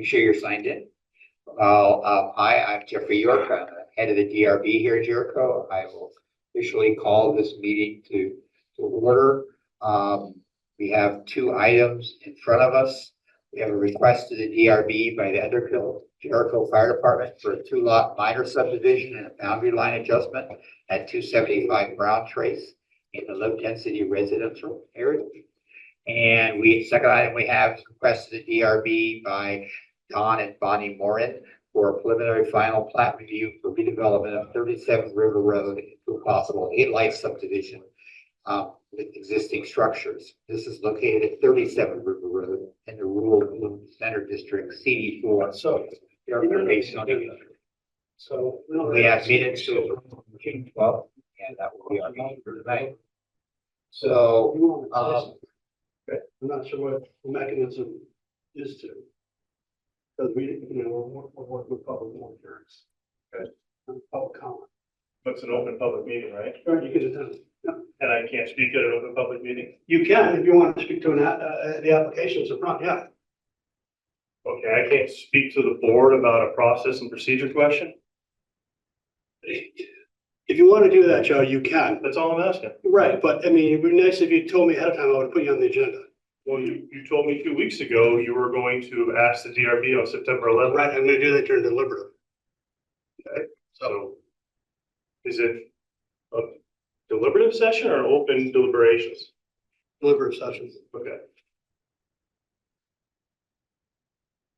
Make sure you're signed in. Hi, I'm Jeffrey York. I'm the head of the DRB here in Jericho. I will officially call this meeting to order. We have two items in front of us. We have a request to the DRB by the Underhill-Jericho Fire Department for a 2-lot minor subdivision and a boundary line adjustment at 275 Brown Trace in the low density residential area. And second item we have is request to the DRB by Don and Bonnie Morin for a preliminary final plat review for redevelopment of 37 River Road into a possible 8-lot subdivision with existing structures. This is located at 37 River Road in the rural center district CD4. So we have minutes to June 12th, and that will be our meeting for tonight. So I'm not sure what the mechanism is to, because we're working with public hearings. Okay. Public comment. But it's an open public meeting, right? Right, you can attend. Yeah. And I can't speak at an open public meeting. You can if you want to speak to the applications up front. Yeah. Okay, I can't speak to the board about a process and procedure question. If you want to do that, Joe, you can. That's all I'm asking. Right, but I mean, it'd be nice if you told me ahead of time. I would have put you on the agenda. Well, you told me 2 weeks ago you were going to ask the DRB on September 11th. Right, I'm going to do that during deliberative. Okay, so is it a deliberative session or open deliberations? Deliberative sessions. Okay.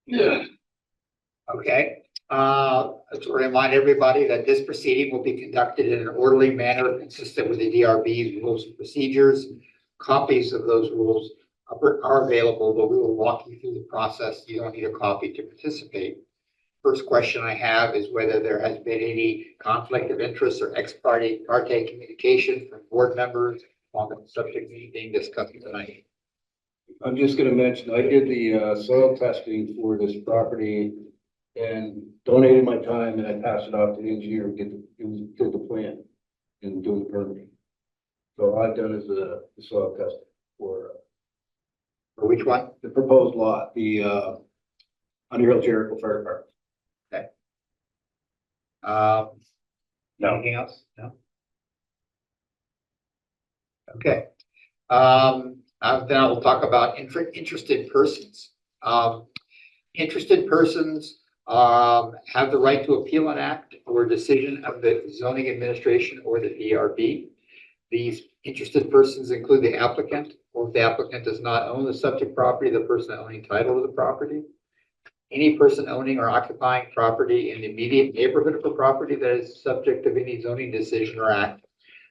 yeah. Okay. To remind everybody that this proceeding will be conducted in an orderly manner consistent with the DRB's rules and procedures. Copies of those rules are available, but we will walk you through the process. You don't need a copy to participate. First question I have is whether there has been any conflict of interest or ex parte communication from board members on the subject being discussed tonight. I'm just going to mention, I did the soil testing for this property and donated my time, and I passed it off to the engineer to get the plan and do the permitting. So all I've done is the soil testing for which one? the proposed lot, the Underhill-Jericho Fire Department. No. Anything else? No. Okay. Then I will talk about interested persons. Interested persons have the right to appeal an act or decision of the zoning administration or the DRB. These interested persons include the applicant, or if the applicant does not own the subject property, the person owning title to the property. Any person owning or occupying property in the immediate neighborhood of a property that is subject of any zoning decision or act,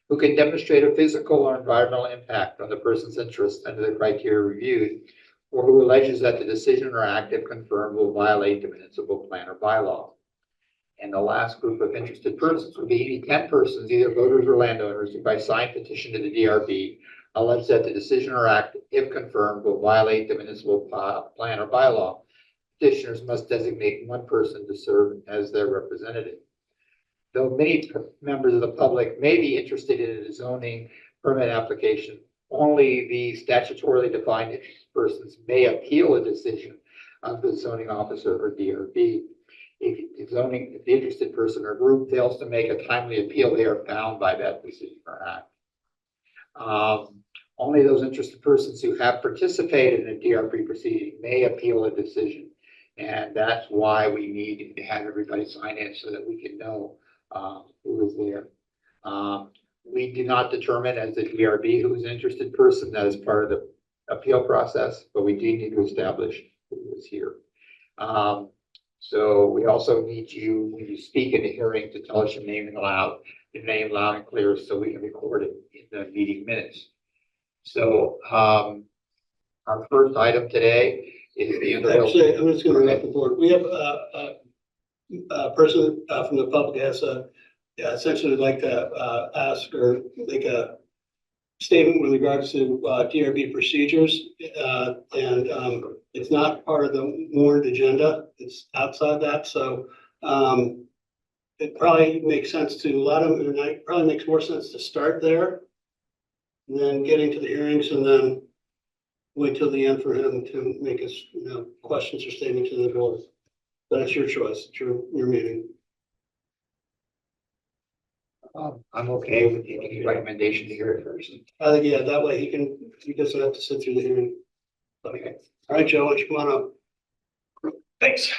who can demonstrate a physical or environmental impact on the person's interest under the criteria reviewed, or who alleges that the decision or act, if confirmed, will violate the municipal plan or bylaw. And the last group of interested persons would be any 10 persons, either voters or landowners, who by signed petition to the DRB allege that the decision or act, if confirmed, will violate the municipal plan or bylaw. Petitioners must designate one person to serve as their representative. Though many members of the public may be interested in a zoning permit application, only the statutorily defined interested persons may appeal a decision of the zoning officer or DRB. If the interested person or group fails to make a timely appeal, they are bound by that decision or act. Only those interested persons who have participated in a DRB proceeding may appeal a decision. And that's why we need to have everybody sign in so that we can know who is there. We do not determine as the DRB who is an interested person. That is part of the appeal process, but we do need to establish who is here. So we also need you, when you speak in a hearing, to tell us your name loud and clear so we can record it in the meeting minutes. So our first item today is the Actually, I'm just going to interrupt the board. We have a person from the public has essentially like to ask or make a statement with regards to DRB procedures, and it's not part of the Morin agenda. It's outside that, so it probably makes sense to probably makes more sense to start there, and then getting to the hearings, and then wait till the end for him to make his, questions or statement to the board. But it's your choice, it's your meeting. I'm okay with the recommendation to hear it first. I think, yeah, that way he doesn't have to sit through the hearing. Okay. All right, Joe, why don't you come on up? Thanks.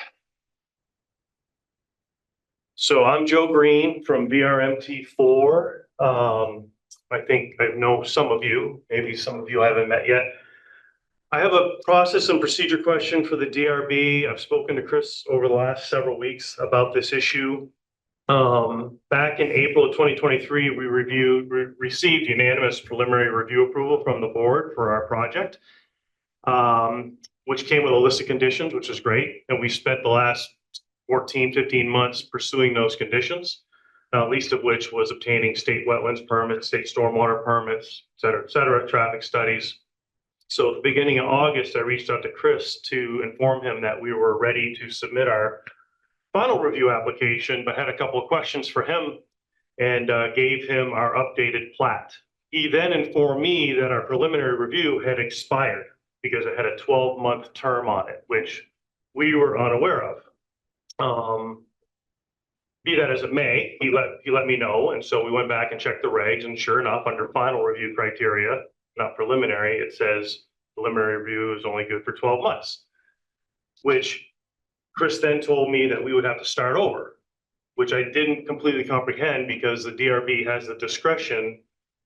So I'm Joe Green from VRMT4. I think I know some of you, maybe some of you I haven't met yet. I have a process and procedure question for the DRB. I've spoken to Chris over the last several weeks about this issue. Back in April of 2023, we received unanimous preliminary review approval from the board for our project, which came with a list of conditions, which is great. And we spent the last 14, 15 months pursuing those conditions, least of which was obtaining state wetlands permits, state stormwater permits, et cetera, traffic studies. So at the beginning of August, I reached out to Chris to inform him that we were ready to submit our final review application, but had a couple of questions for him and gave him our updated plat. He then informed me that our preliminary review had expired because it had a 12-month term on it, which we were unaware of. Be that as it may, he let me know, and so we went back and checked the regs, and sure enough, under final review criteria, not preliminary, it says preliminary review is only good for 12 months, which Chris then told me that we would have to start over, which I didn't completely comprehend because the DRB has the discretion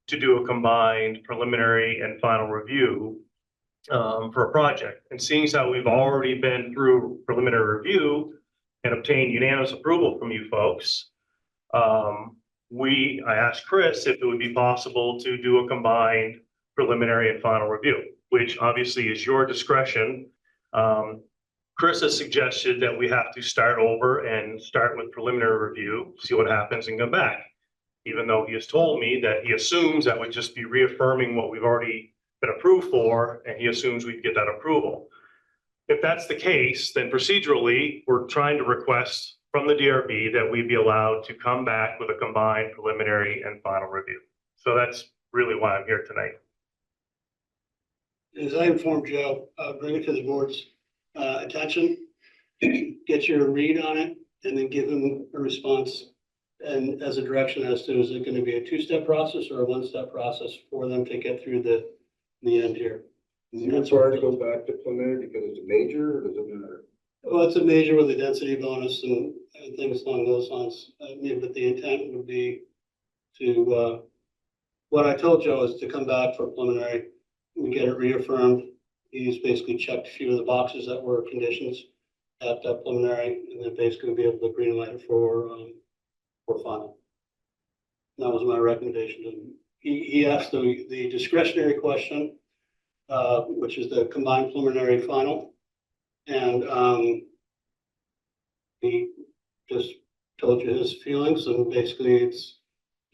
to do a combined preliminary and final review for a project. And seeing as how we've already been through preliminary review and obtained unanimous approval from you folks, I asked Chris if it would be possible to do a combined preliminary and final review, which obviously is your discretion. Chris has suggested that we have to start over and start with preliminary review, see what happens and come back. Even though he has told me that he assumes that would just be reaffirming what we've already been approved for, and he assumes we'd get that approval. If that's the case, then procedurally, we're trying to request from the DRB that we be allowed to come back with a combined preliminary and final review. So that's really why I'm here tonight. As I informed Joe, bring it to the board's attention, get your read on it, and then give him a response. And as a direction as to, is it going to be a two-step process or a one-step process for them to get through the end here? Is it required to go back to preliminary because it's a major, or does it matter? Well, it's a major with a density bonus and things along those lines. But the intent would be to, what I told Joe is to come back for preliminary and get it reaffirmed. He's basically checked a few of the boxes that were conditions at that preliminary, and then basically be able to green light it for final. That was my recommendation to him. He asked the discretionary question, which is the combined preliminary final. And he just told you his feelings, and basically it's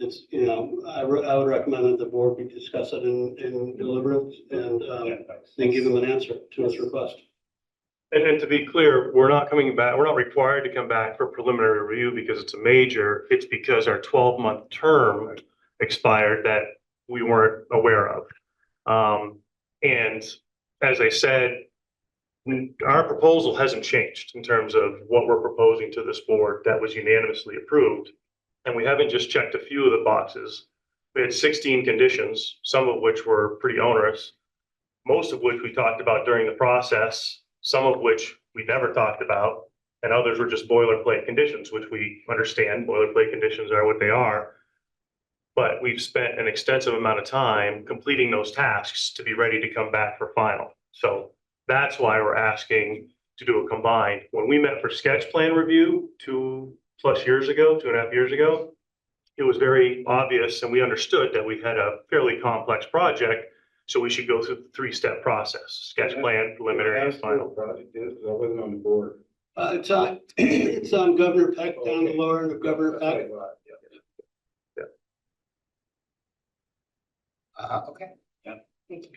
I would recommend that the board we discuss it in deliberative and then give him an answer to his request. And to be clear, we're not coming back, we're not required to come back for preliminary review because it's a major. It's because our 12-month term expired that we weren't aware of. And as I said, our proposal hasn't changed in terms of what we're proposing to this board that was unanimously approved. And we haven't just checked a few of the boxes. We had 16 conditions, some of which were pretty onerous, most of which we talked about during the process, some of which we never talked about, and others were just boilerplate conditions, which we understand boilerplate conditions are what they are. But we've spent an extensive amount of time completing those tasks to be ready to come back for final. So that's why we're asking to do a combined. When we met for sketch plan review 2+ years ago, 2.5 years ago, it was very obvious and we understood that we had a fairly complex project, so we should go through the 3-step process: sketch plan, preliminary, and final. Project is, because I wasn't on the board. It's on Governor Peck, down the lower end of Governor Peck. Okay. Yeah.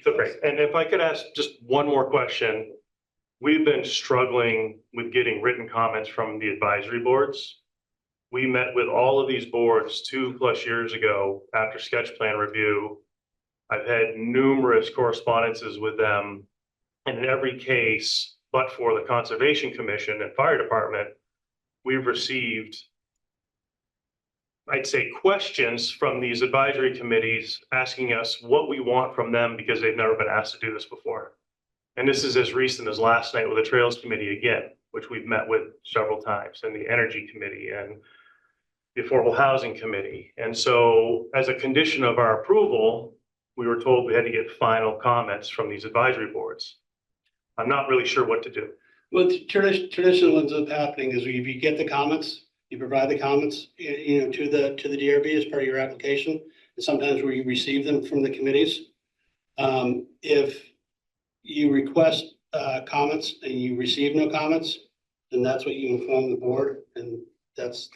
So great. And if I could ask just one more question. We've been struggling with getting written comments from the advisory boards. We met with all of these boards 2+ years ago after sketch plan review. I've had numerous correspondences with them. And in every case, but for the Conservation Commission and Fire Department, we've received, I'd say, questions from these advisory committees asking us what we want from them because they've never been asked to do this before. And this is as recent as last night with the Trails Committee again, which we've met with several times, and the Energy Committee and the Affordable Housing Committee. And so as a condition of our approval, we were told we had to get final comments from these advisory boards. I'm not really sure what to do. Well, traditional what ends up happening is if you get the comments, you provide the comments, to the DRB as part of your application. And sometimes where you receive them from the committees. If you request comments and you receive no comments, then that's what you inform the board. And that's,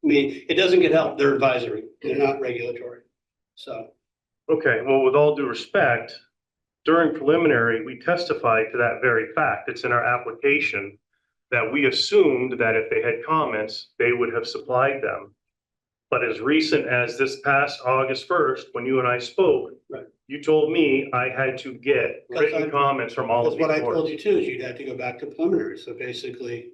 it doesn't get help. They're advisory. They're not regulatory. So. Okay, well, with all due respect, during preliminary, we testified to that very fact. It's in our application that we assumed that if they had comments, they would have supplied them. But as recent as this past August 1st, when you and I spoke, right, you told me I had to get written comments from all of that's these what I told boards. you too, is you'd have to go back to preliminary. So basically,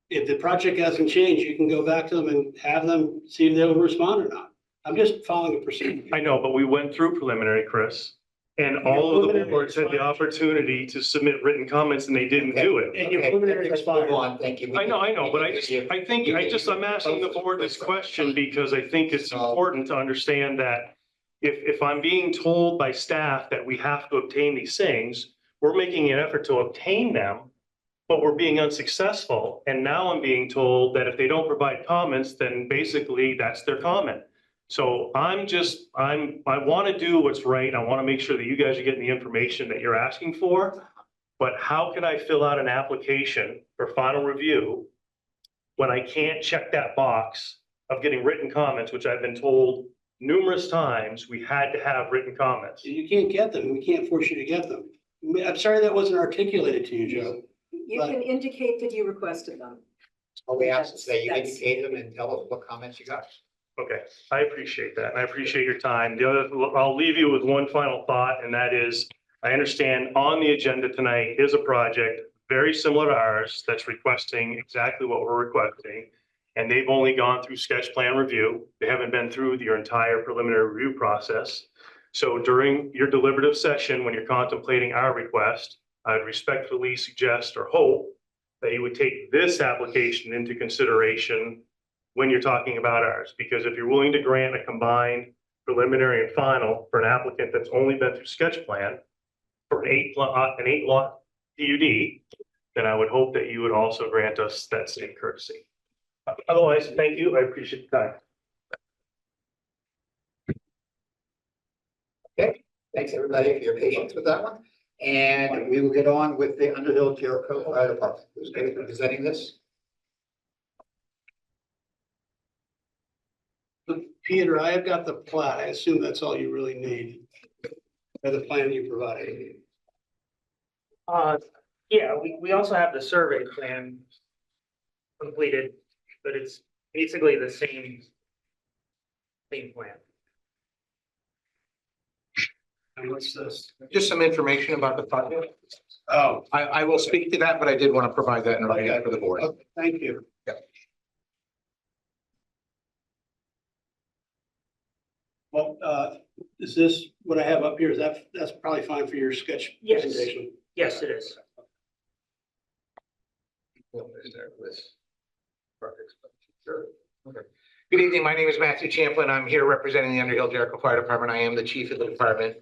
if the project hasn't changed, you can go back to them and have them see if they'll respond or not. I'm just following a procedure. I know, but we went through preliminary, Chris, and all of the preliminary boards had the expired. opportunity to submit written comments and they didn't do it. And your preliminary Let's expired. move on. Thank you. I know, but I'm asking the board this question because I think it's important to understand that if I'm being told by staff that we have to obtain these things, we're making an effort to obtain them, but we're being unsuccessful. And now I'm being told that if they don't provide comments, then basically that's their comment. So I want to do what's right. I want to make sure that you guys are getting the information that you're asking for. But how can I fill out an application for final review when I can't check that box of getting written comments, which I've been told numerous times we had to have written comments? You can't get them. We can't force you to get them. I'm sorry that wasn't articulated to you, Joe. You can indicate that you requested them. All we ask is that you That's- indicate them and tell us what comments you got. Okay, I appreciate that. And I appreciate your time. I'll leave you with one final thought, and that is, I understand on the agenda tonight is a project very similar to ours that's requesting exactly what we're requesting. And they've only gone through sketch plan review. They haven't been through your entire preliminary review process. So during your deliberative session, when you're contemplating our request, I'd respectfully suggest or hope that you would take this application into consideration when you're talking about ours, because if you're willing to grant a combined preliminary and final for an applicant that's only been through sketch plan for an eight lot PUD, then I would hope that you would also grant us that same courtesy. Otherwise, thank you. I appreciate the time. Okay, thanks everybody for your patience with that one. And we will get on with the Underhill-Jericho Fire Department. Who's going to be presenting this? Peter, I have got the plat. I assume that's all you really need. Or the plan you provided. Yeah, we also have the survey plan completed, but it's basically the same plan. And what's this? Just some information about the project. Oh, I will speak to that, but I did want to provide that in writing for the board. okay, thank you. Yep. Well, is this what I have up here? Is that's probably fine for your sketch Yes. presentation? Yes, it is. Good evening. My name is Matthew Champlin. I'm here representing the Underhill-Jericho Fire Department. I am the chief of the department.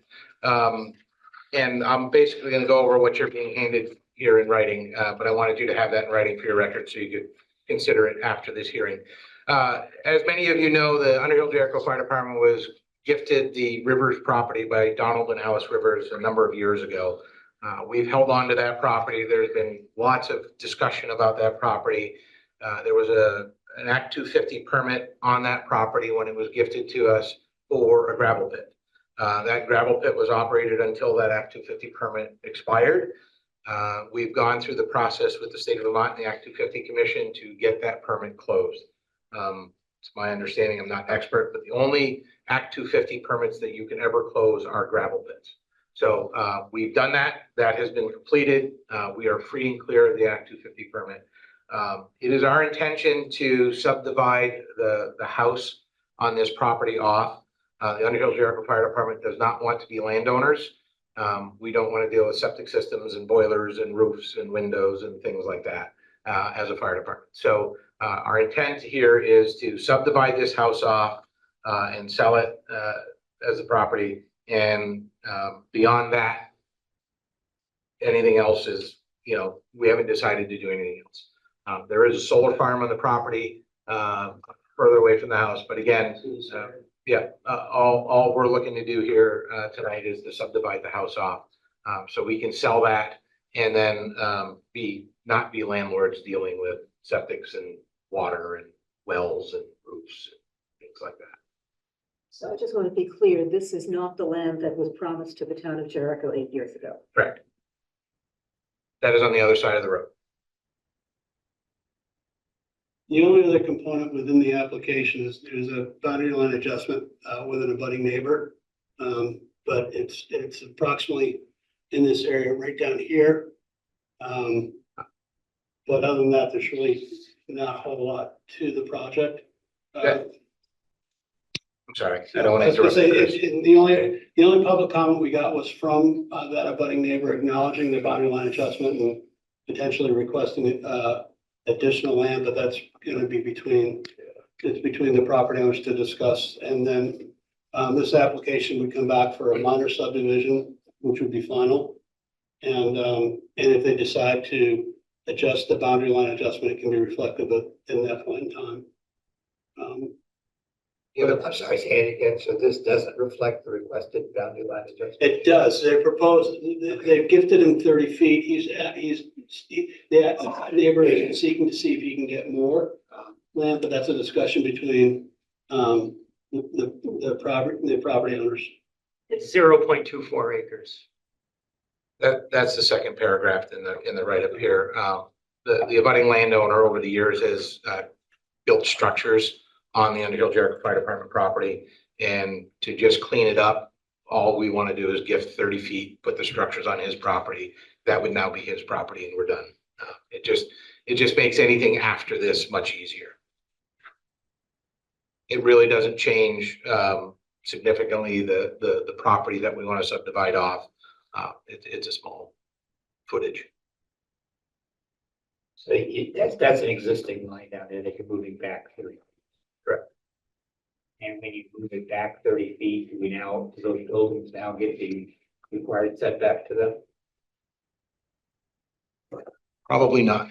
And I'm basically going to go over what you're being handed here in writing, but I wanted you to have that in writing for your record so you could consider it after this hearing. As many of you know, the Underhill-Jericho Fire Department was gifted the Rivers property by Donald and Alice Rivers a number of years ago. We've held on to that property. There's been lots of discussion about that property. There was an Act 250 permit on that property when it was gifted to us for a gravel pit. That gravel pit was operated until that Act 250 permit expired. We've gone through the process with the state of Vermont and the Act 250 Commission to get that permit closed. It's my understanding, I'm not expert, but the only Act 250 permits that you can ever close are gravel pits. So we've done that. That has been completed. We are free and clear of the Act 250 permit. It is our intention to subdivide the house on this property off. The Underhill-Jericho Fire Department does not want to be landowners. We don't want to deal with septic systems and boilers and roofs and windows and things like that as a fire department. So our intent here is to subdivide this house off and sell it as a property. And beyond that, anything else is, we haven't decided to do anything else. There is a solar farm on the property further away from the house, but again, all we're looking to do here tonight is to subdivide the house off so we can sell that and then not be landlords dealing with septics and water and wells and roofs and things like that. So I just want to be clear, this is not the land that was promised to the town of Jericho 8 years ago. Correct. That is on the other side of the road. The only other component within the application is there's a boundary line adjustment with an abutting neighbor. But it's approximately in this area right down here. But other than that, there's really not a whole lot to the project. I'm sorry, I don't want to I was gonna interrupt. say, Chris. the only public comment we got was from that abutting neighbor acknowledging the boundary line adjustment and potentially requesting additional land, but that's gonna be between the property owners to discuss. And then this application would come back for a minor subdivision, which would be final. And if they decide to adjust the boundary line adjustment, it can be reflective of in that point in time. I'm sorry, say it again. So this doesn't reflect the requested boundary line adjustment? It does. They've gifted him 30 feet. The neighbor is seeking to see if he can get more land, but that's a discussion between the property owners. It's 0.24 acres. That's the second paragraph in the write-up here. The abutting landowner over the years has built structures on the Underhill-Jericho Fire Department property. And to just clean it up, all we want to do is gift 30 feet, put the structures on his property. That would now be his property and we're done. It just makes anything after this much easier. It really doesn't change significantly the property that we want to subdivide off. It's a small footage. So that's an existing line down there. They can move it back 30. Correct. And when you move it back 30 feet, do those buildings now get the required setback to them? Probably not.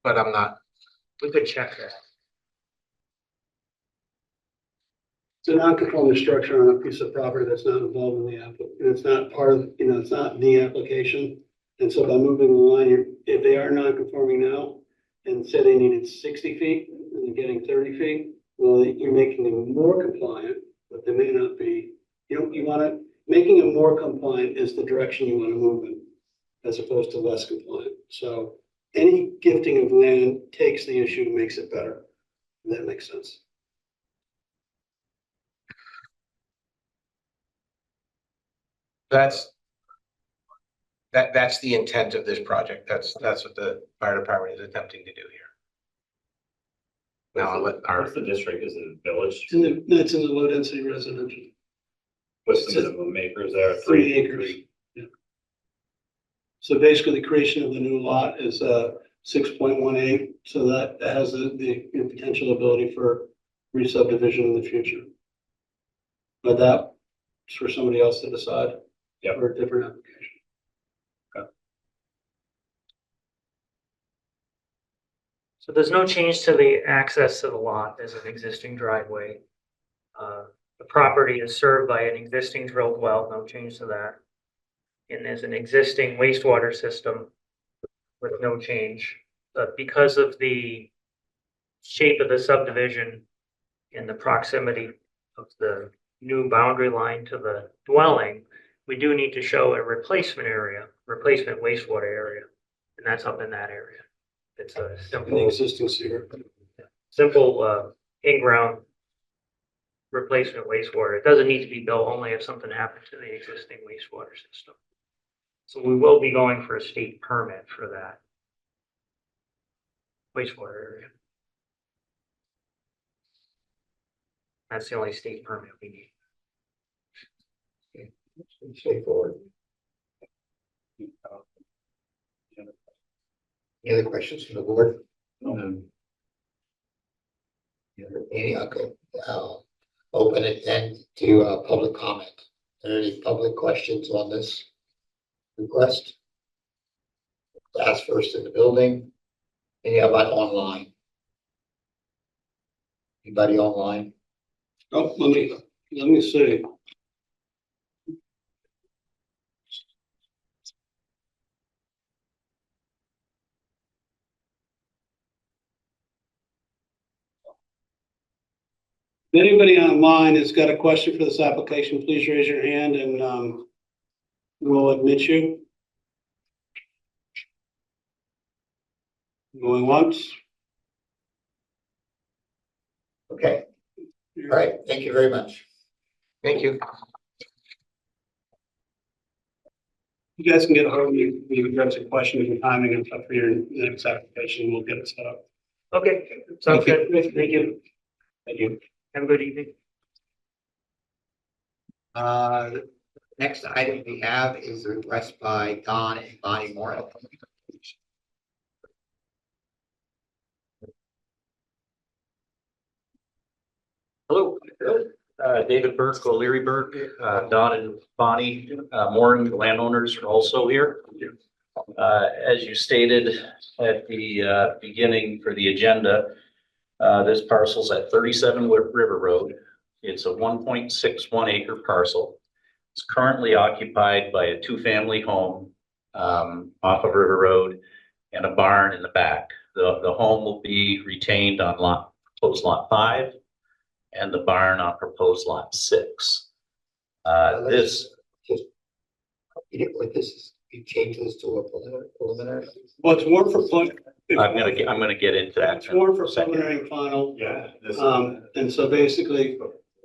But I'm not. We could check that. It's a non-conforming structure on a piece of property that's not involved in the it's not part of, it's not the application. And so by moving the line, if they are non-conforming now and say they needed 60 feet and they're getting 30 feet, well, you're making them more compliant, but they may not be, making them more compliant is the direction you want to move in as opposed to less compliant. So any gifting of land takes the issue and makes it better. If that makes sense. That's the intent of this project. That's what the fire department is attempting to do here. Now I'll let What's the district? Is it a village? It's in the low density residential. What's the minimum acres there? 3 acres. Yeah. So basically the creation of the new lot is 6.18. So that has the potential ability for re-subdivision in the future. But that's for somebody else to decide. Yep. For a different application. So there's no change to the access to the lot. There's an existing driveway. The property is served by an existing drilled well, no change to that. And there's an existing wastewater system with no change. But because of the shape of the subdivision and the proximity of the new boundary line to the dwelling, we do need to show a replacement wastewater area. And that's up in that area. It's a In the simple existing sewer. simple, in-ground replacement wastewater. It doesn't need to be built only if something happened to the existing wastewater system. So we will be going for a state permit for that wastewater area. That's the only state permit we need. Pretty straightforward. Any other questions from the board? Any, okay, open it then to, public comment. Are there any public questions on this request? Ask first in the building. Any about online? Anybody online? Oh, let me see. If anybody online has got a question for this application, please raise your hand and we'll admit you. Going once. Okay, all right, thank you very much. Thank you. You guys can get a hold of me, if you have some questions and timing and stuff for your next application, we'll get it set up. Okay, sounds good. Thank you. Thank you. Have a good evening. Next item we have is a request by Don and Bonnie Morin. Hello, David Burke, O'Leary Burke, Don and Bonnie, Morin, the landowners are also here. As you stated at the beginning for the agenda, this parcel's at 37 River Road. It's a 1.61 acre parcel. It's currently occupied by a two-family home off of River Road and a barn in the back. The home will be retained on proposed lot 5. And the barn on proposed lot 6. This, Just, what this is, you change this to a preliminary? Well, it's more for, I'm gonna get into that. it's more for preliminary and final. Yeah. And so basically,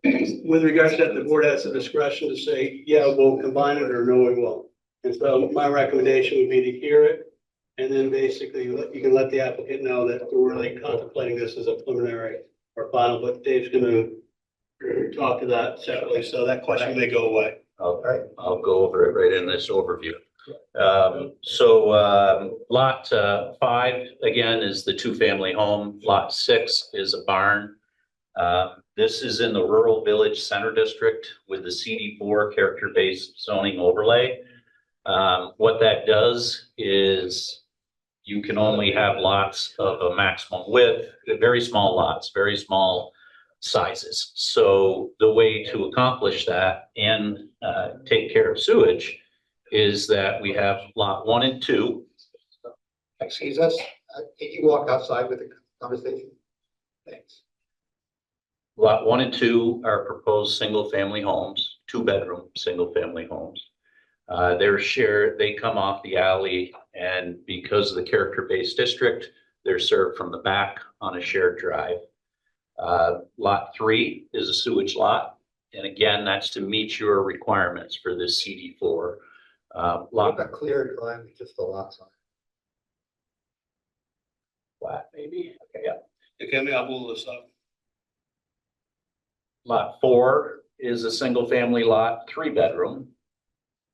with regards to that, the board has the discretion to say, yeah, we'll combine it or no, we won't. And so my recommendation would be to hear it. And then basically you can let the applicant know that we're really contemplating this as a preliminary or final, but Dave's gonna talk to that separately, so that question may go away. I'll go over it right in this overview. Lot 5, again, is the two-family home. Lot 6 is a barn. This is in the Rural Village Center District with the CD4 character-based zoning overlay. What that does is you can only have lots of a maximum width, very small lots, very small sizes. So the way to accomplish that and take care of sewage is that we have lot 1 and 2. Excuse us, can you walk outside with the conversation? Thanks. Lot 1 and 2 are proposed single-family homes, 2-bedroom single-family homes. They're shared, they come off the alley, and because of the character-based district, they're served from the back on a shared drive. Lot 3 is a sewage lot, and again, that's to meet your requirements for this CD4. Lot a clear drive with just the lots on Plat, maybe, okay, yeah. Okay, I'll pull this up. Lot 4 is a single-family lot, 3-bedroom.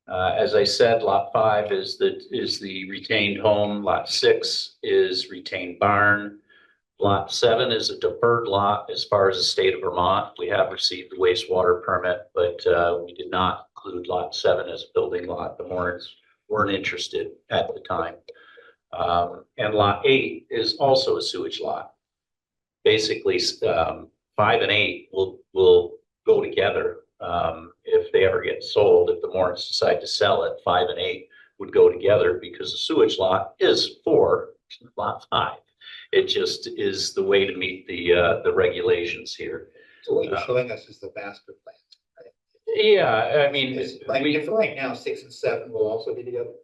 As I said, lot 5 is the retained home. Lot 6 is retained barn. Lot 7 is a deferred lot as far as the state of Vermont. We have received a wastewater permit, but we did not include lot 7 as a building lot. The Morins weren't interested at the time. And lot 8 is also a sewage lot. Basically, 5 and 8 will go together. If they ever get sold, if the Morins decide to sell it, 5 and 8 would go together because the sewage lot is for lot 5. It just is the way to meet the regulations here. So what you're showing us is the master plan. Yeah, I mean, Like if right now, 6 and 7 will also be together.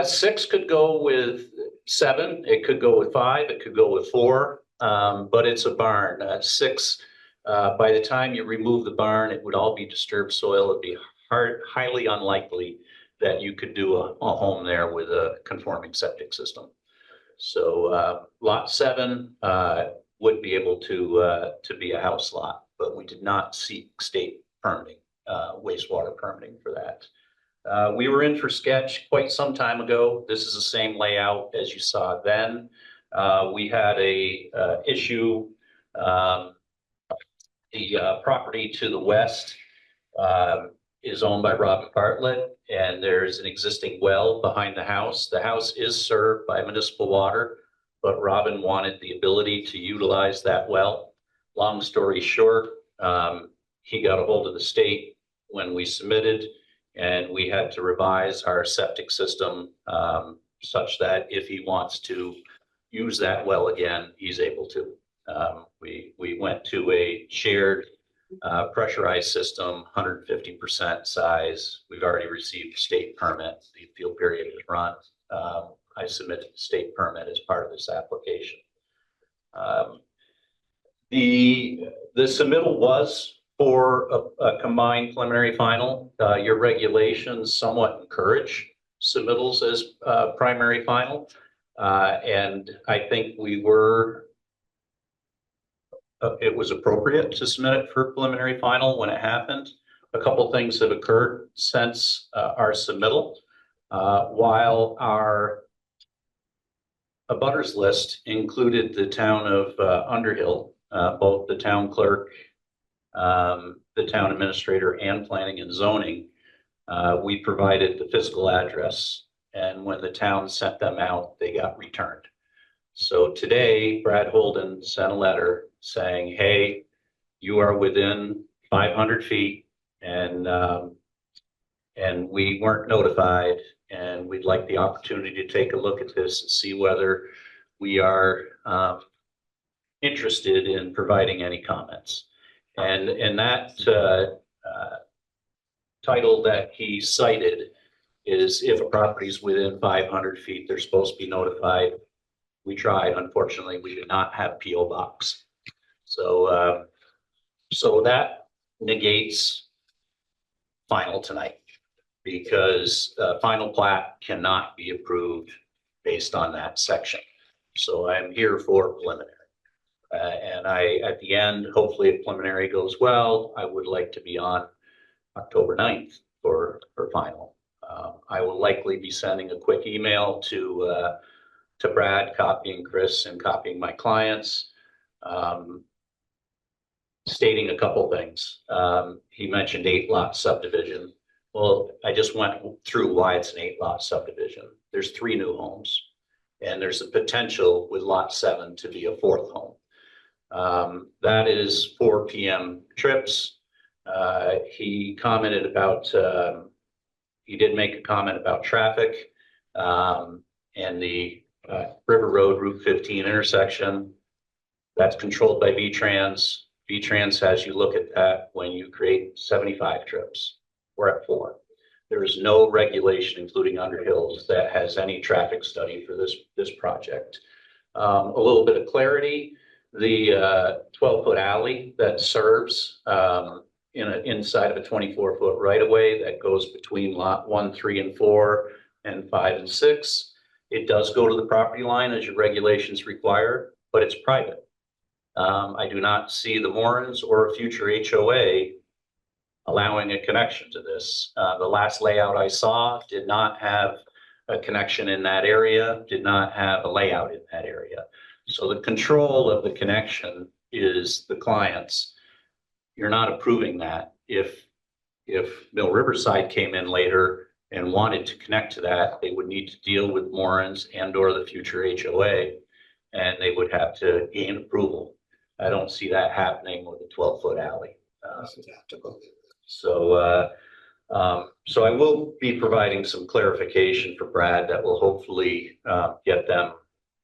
6 could go with 7, it could go with 5, it could go with 4. but it's a barn. Six, by the time you remove the barn, it would all be disturbed soil. It'd be highly unlikely that you could do a home there with a conforming septic system. So lot 7 would be able to be a house lot, but we did not seek state permitting, wastewater permitting for that. We were in for sketch quite some time ago. This is the same layout as you saw then. We had a issue. The property to the west is owned by Robert Bartlett, and there's an existing well behind the house. The house is served by municipal water, but Robin wanted the ability to utilize that well. Long story short, he got a hold of the state when we submitted, and we had to revise our septic system such that if he wants to use that well again, he's able to. We went to a shared pressurized system, 150% size. We've already received a state permit. The appeal period is run. I submitted the state permit as part of this application. The submittal was for a combined preliminary final. Your regulations somewhat encourage submittals as primary final. And I think it was appropriate to submit it for preliminary final when it happened. A couple things have occurred since our submittal. While our abutters list included the town of Underhill, both the town clerk, the town administrator, and planning and zoning, we provided the physical address, and when the town sent them out, they got returned. So today, Brad Holden sent a letter saying, hey, you are within 500 feet and we weren't notified, and we'd like the opportunity to take a look at this and see whether we are interested in providing any comments. And that title that he cited is if a property is within 500 feet, they're supposed to be notified. We tried. Unfortunately, we did not have PO box. So, so that negates final tonight, because final plat cannot be approved based on that section. So I'm here for preliminary. And at the end, hopefully if preliminary goes well, I would like to be on October 9th for final. I will likely be sending a quick email to Brad, copying Chris and copying my clients, stating a couple things. He mentioned 8-lot subdivision. Well, I just went through why it's an 8-lot subdivision. There's 3 new homes, and there's a potential with lot 7 to be a 4th home. That is 4 p.m. trips. He commented about, he did make a comment about traffic and the River Road Route 15 intersection. That's controlled by V-Trans. V-Trans has you look at that when you create 75 trips. We're at 4. There is no regulation, including Underhills, that has any traffic study for this project. A little bit of clarity, the 12-foot alley that serves inside of a 24-foot right-of-way that goes between lot 1, 3, and 4, and 5 and 6. It does go to the property line as your regulations require, but it's private. I do not see the Morins or a future HOA allowing a connection to this. The last layout I saw did not have a connection in that area, did not have a layout in that area. So the control of the connection is the client's. You're not approving that. If Mill Riverside came in later and wanted to connect to that, they would need to deal with Morins and or the future HOA, and they would have to gain approval. I don't see that happening with a 12-foot alley. So I will be providing some clarification for Brad that will hopefully get them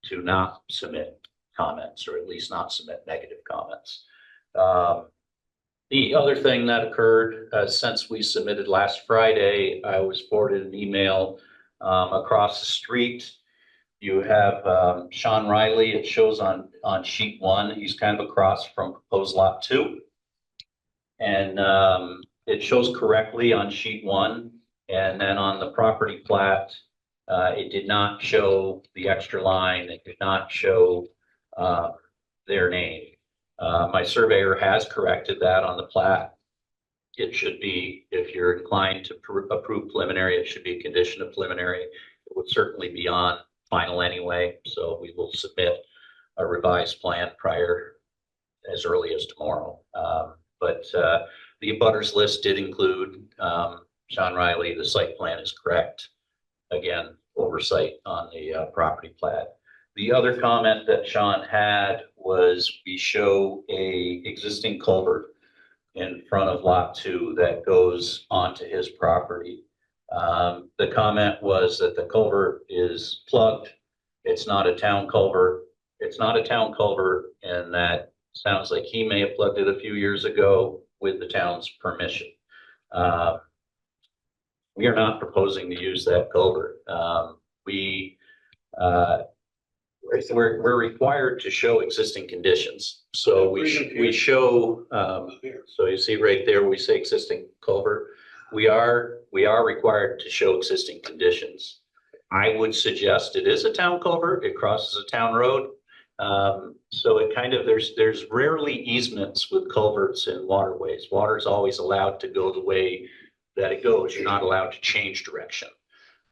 to not submit comments, or at least not submit negative comments. The other thing that occurred since we submitted last Friday, I was forwarded an email across the street. You have Sean Riley, it shows on sheet 1, he's kind of across from proposed lot 2. And it shows correctly on sheet 1, and then on the property plat, it did not show the extra line, it did not show their name. My surveyor has corrected that on the plat. It should be, if you're inclined to approve preliminary, it should be a condition of preliminary. It would certainly be on final anyway, so we will submit a revised plan prior as early as tomorrow. But the abutters list did include Sean Riley. The site plan is correct. Again, oversight on the property plat. The other comment that Sean had was we show a existing culvert in front of lot 2 that goes onto his property. The comment was that the culvert is plugged. It's not a town culvert. It's not a town culvert, and that sounds like he may have plugged it a few years ago with the town's permission. We are not proposing to use that culvert. We're required to show existing conditions. So we show, so you see right there, we say existing culvert. We are required to show existing conditions. I would suggest it is a town culvert. It crosses a town road. So it kind of, there's rarely easements with culverts and waterways. Water's always allowed to go the way that it goes. You're not allowed to change direction.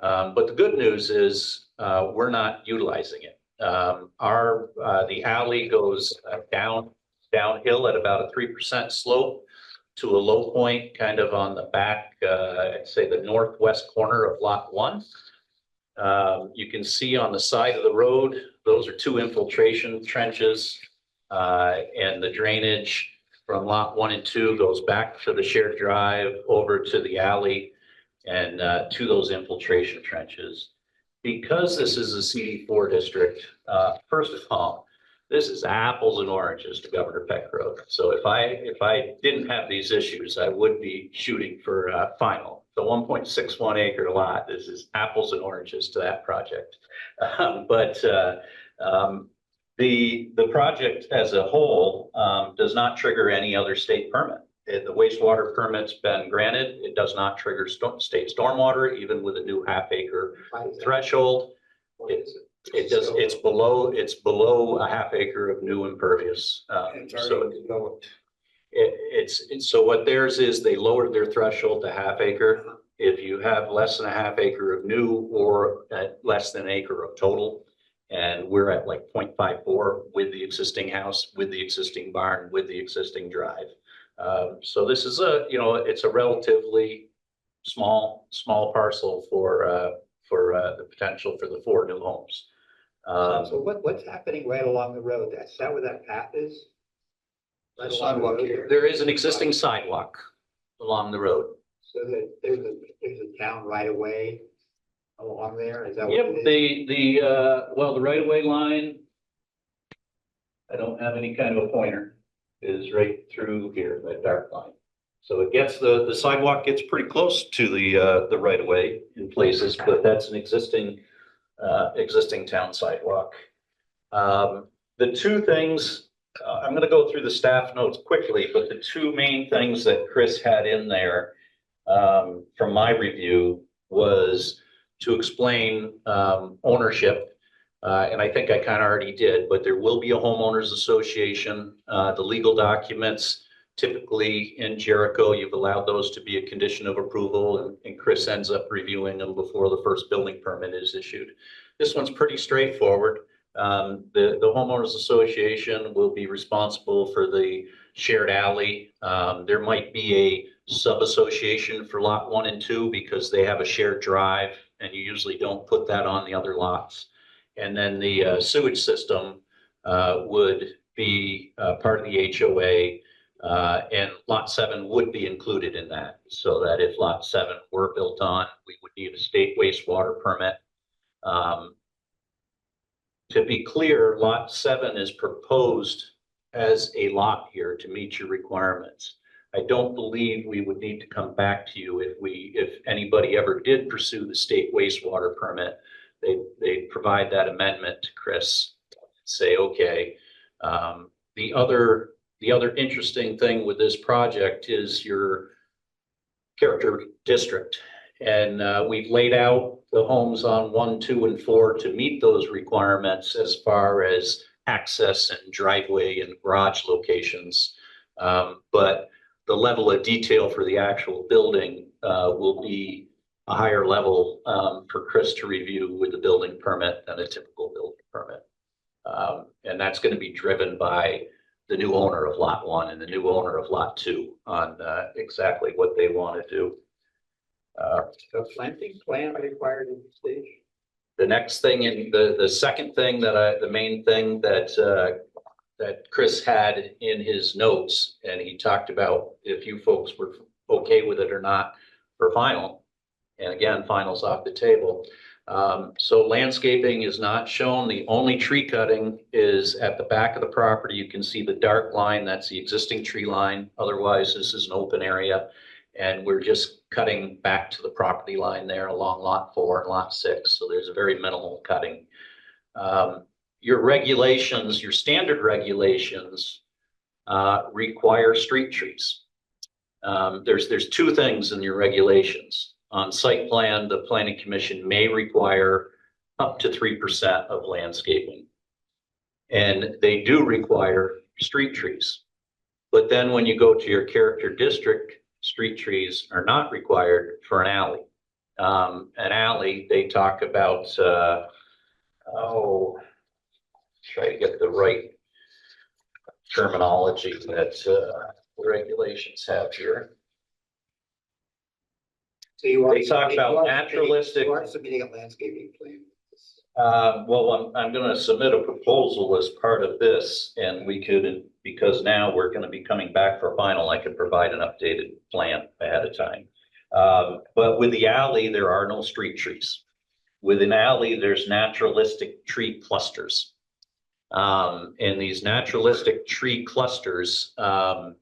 But the good news is we're not utilizing it. The alley goes downhill at about a 3% slope to a low point kind of on the back, I'd say the northwest corner of lot 1. You can see on the side of the road, those are 2 infiltration trenches, and the drainage from lot 1 and 2 goes back to the shared drive over to the alley and to those infiltration trenches. Because this is a CD4 district, first of all, this is apples and oranges to Governor Peck Road. So if I didn't have these issues, I would be shooting for final. The 1.61 acre lot, this is apples and oranges to that project. But the project as a whole does not trigger any other state permit. The wastewater permit's been granted. It does not trigger state stormwater, even with a new half-acre threshold. It's below a half acre of new impervious. So what theirs is, they lowered their threshold to half acre. If you have less than a half acre of new or less than an acre of total, and we're at like 0.54 with the existing house, with the existing barn, with the existing drive. So this is it's a relatively small parcel for the potential for the 4 new homes. So what's happening right along the road? Is that where that path is? Right along the road? There is an existing sidewalk along the road. So that there's a town right away along there? Is that what Yep, it is? the right of way line, I don't have any kind of a pointer, is right through here, that dark line. So it gets, the sidewalk gets pretty close to the right of way in places, but that's an existing town sidewalk. The 2 things, I'm going to go through the staff notes quickly, but the 2 main things that Chris had in there from my review was to explain ownership. And I think I kind of already did, but there will be a homeowners association. The legal documents, typically in Jericho, you've allowed those to be a condition of approval, and Chris ends up reviewing them before the first building permit is issued. This one's pretty straightforward. The homeowners association will be responsible for the shared alley. There might be a sub-association for lot 1 and 2 because they have a shared drive, and you usually don't put that on the other lots. And then the sewage system would be part of the HOA, and lot 7 would be included in that. So that if lot 7 were built on, we would need a state wastewater permit. To be clear, lot 7 is proposed as a lot here to meet your requirements. I don't believe we would need to come back to you if anybody ever did pursue the state wastewater permit they provide that amendment to Chris, say, okay. The other interesting thing with this project is your character district. And we've laid out the homes on 1, 2, and 4 to meet those requirements as far as access and driveway and garage locations. But the level of detail for the actual building will be a higher level for Chris to review with the building permit than a typical building permit. And that's going to be driven by the new owner of Lot 1 and the new owner of Lot 2 on exactly what they want to do. A planting plan required in the stage? The next thing, and the second thing the main thing that Chris had in his notes, and he talked about if you folks were okay with it or not for final. And again, final's off the table. So landscaping is not shown. The only tree cutting is at the back of the property. You can see the dark line, that's the existing tree line. Otherwise, this is an open area. And we're just cutting back to the property line there along Lot 4 and Lot 6. So there's a very minimal cutting. Your regulations, your standard regulations require street trees. There's two things in your regulations. On site plan, the planning commission may require up to 3% of landscaping. And they do require street trees. But then when you go to your character district, street trees are not required for an alley. An alley, they talk about, try to get the right terminology that the regulations have here. So you are. They talk about naturalistic. You are submitting a landscaping plan. Well, I'm going to submit a proposal as part of this, and we could, because now we're going to be coming back for final, I could provide an updated plan ahead of time. But with the alley, there are no street trees. With an alley, there's naturalistic tree clusters. And these naturalistic tree clusters are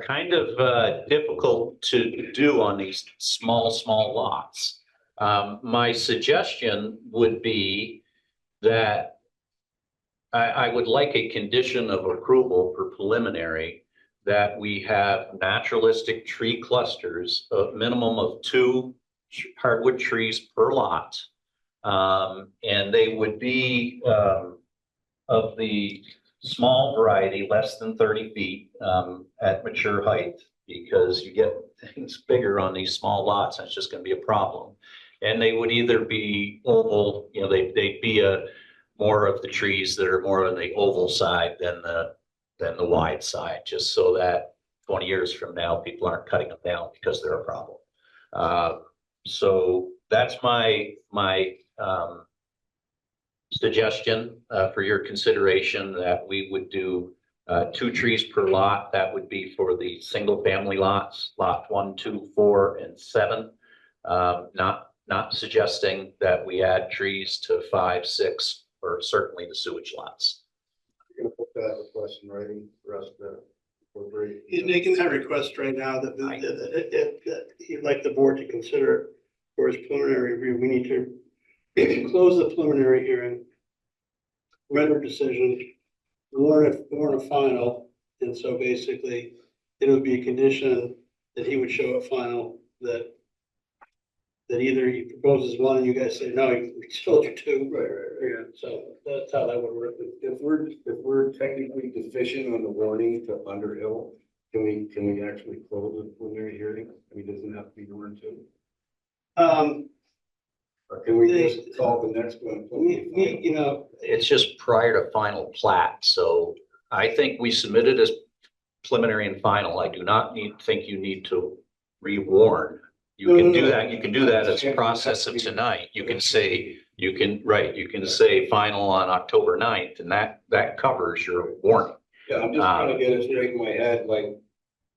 kind of difficult to do on these small lots. My suggestion would be that I would like a condition of approval for preliminary that we have naturalistic tree clusters, a minimum of 2 hardwood trees per lot. And they would be of the small variety, less than 30 feet at mature height, because you get things bigger on these small lots, and it's just going to be a problem. And they would either be oval, they'd be more of the trees that are more on the oval side than the wide side, just so that 20 years from now, people aren't cutting them down because they're a problem. So that's my suggestion for your consideration, that we would do 2 trees per lot. That would be for the single family lots, lot 1, 2, 4, and 7. Not suggesting that we add trees to 5, 6, or certainly the sewage lots. You're gonna put that request in writing for us to incorporate. He's making that request right now that he'd like the board to consider for his preliminary review. We need to close the preliminary hearing, render decision, warn a final. And so basically, it would be a condition that he would show a final that either he proposes 1 and you guys say, no, you still do 2. Right. Yeah. So that's how that would work. If we're technically deficient on the warning to Underhill, can we actually close the preliminary hearing? I mean, doesn't have to be warned to? Or can we just call the next one? It's just prior to final plat. So I think we submitted as preliminary and final. I do not think you need to rewarn. You can do that. You can do that as a process of tonight. You can say, you can say final on October 9th, and that covers your warning. Yeah, I'm just trying to get it straight in my head,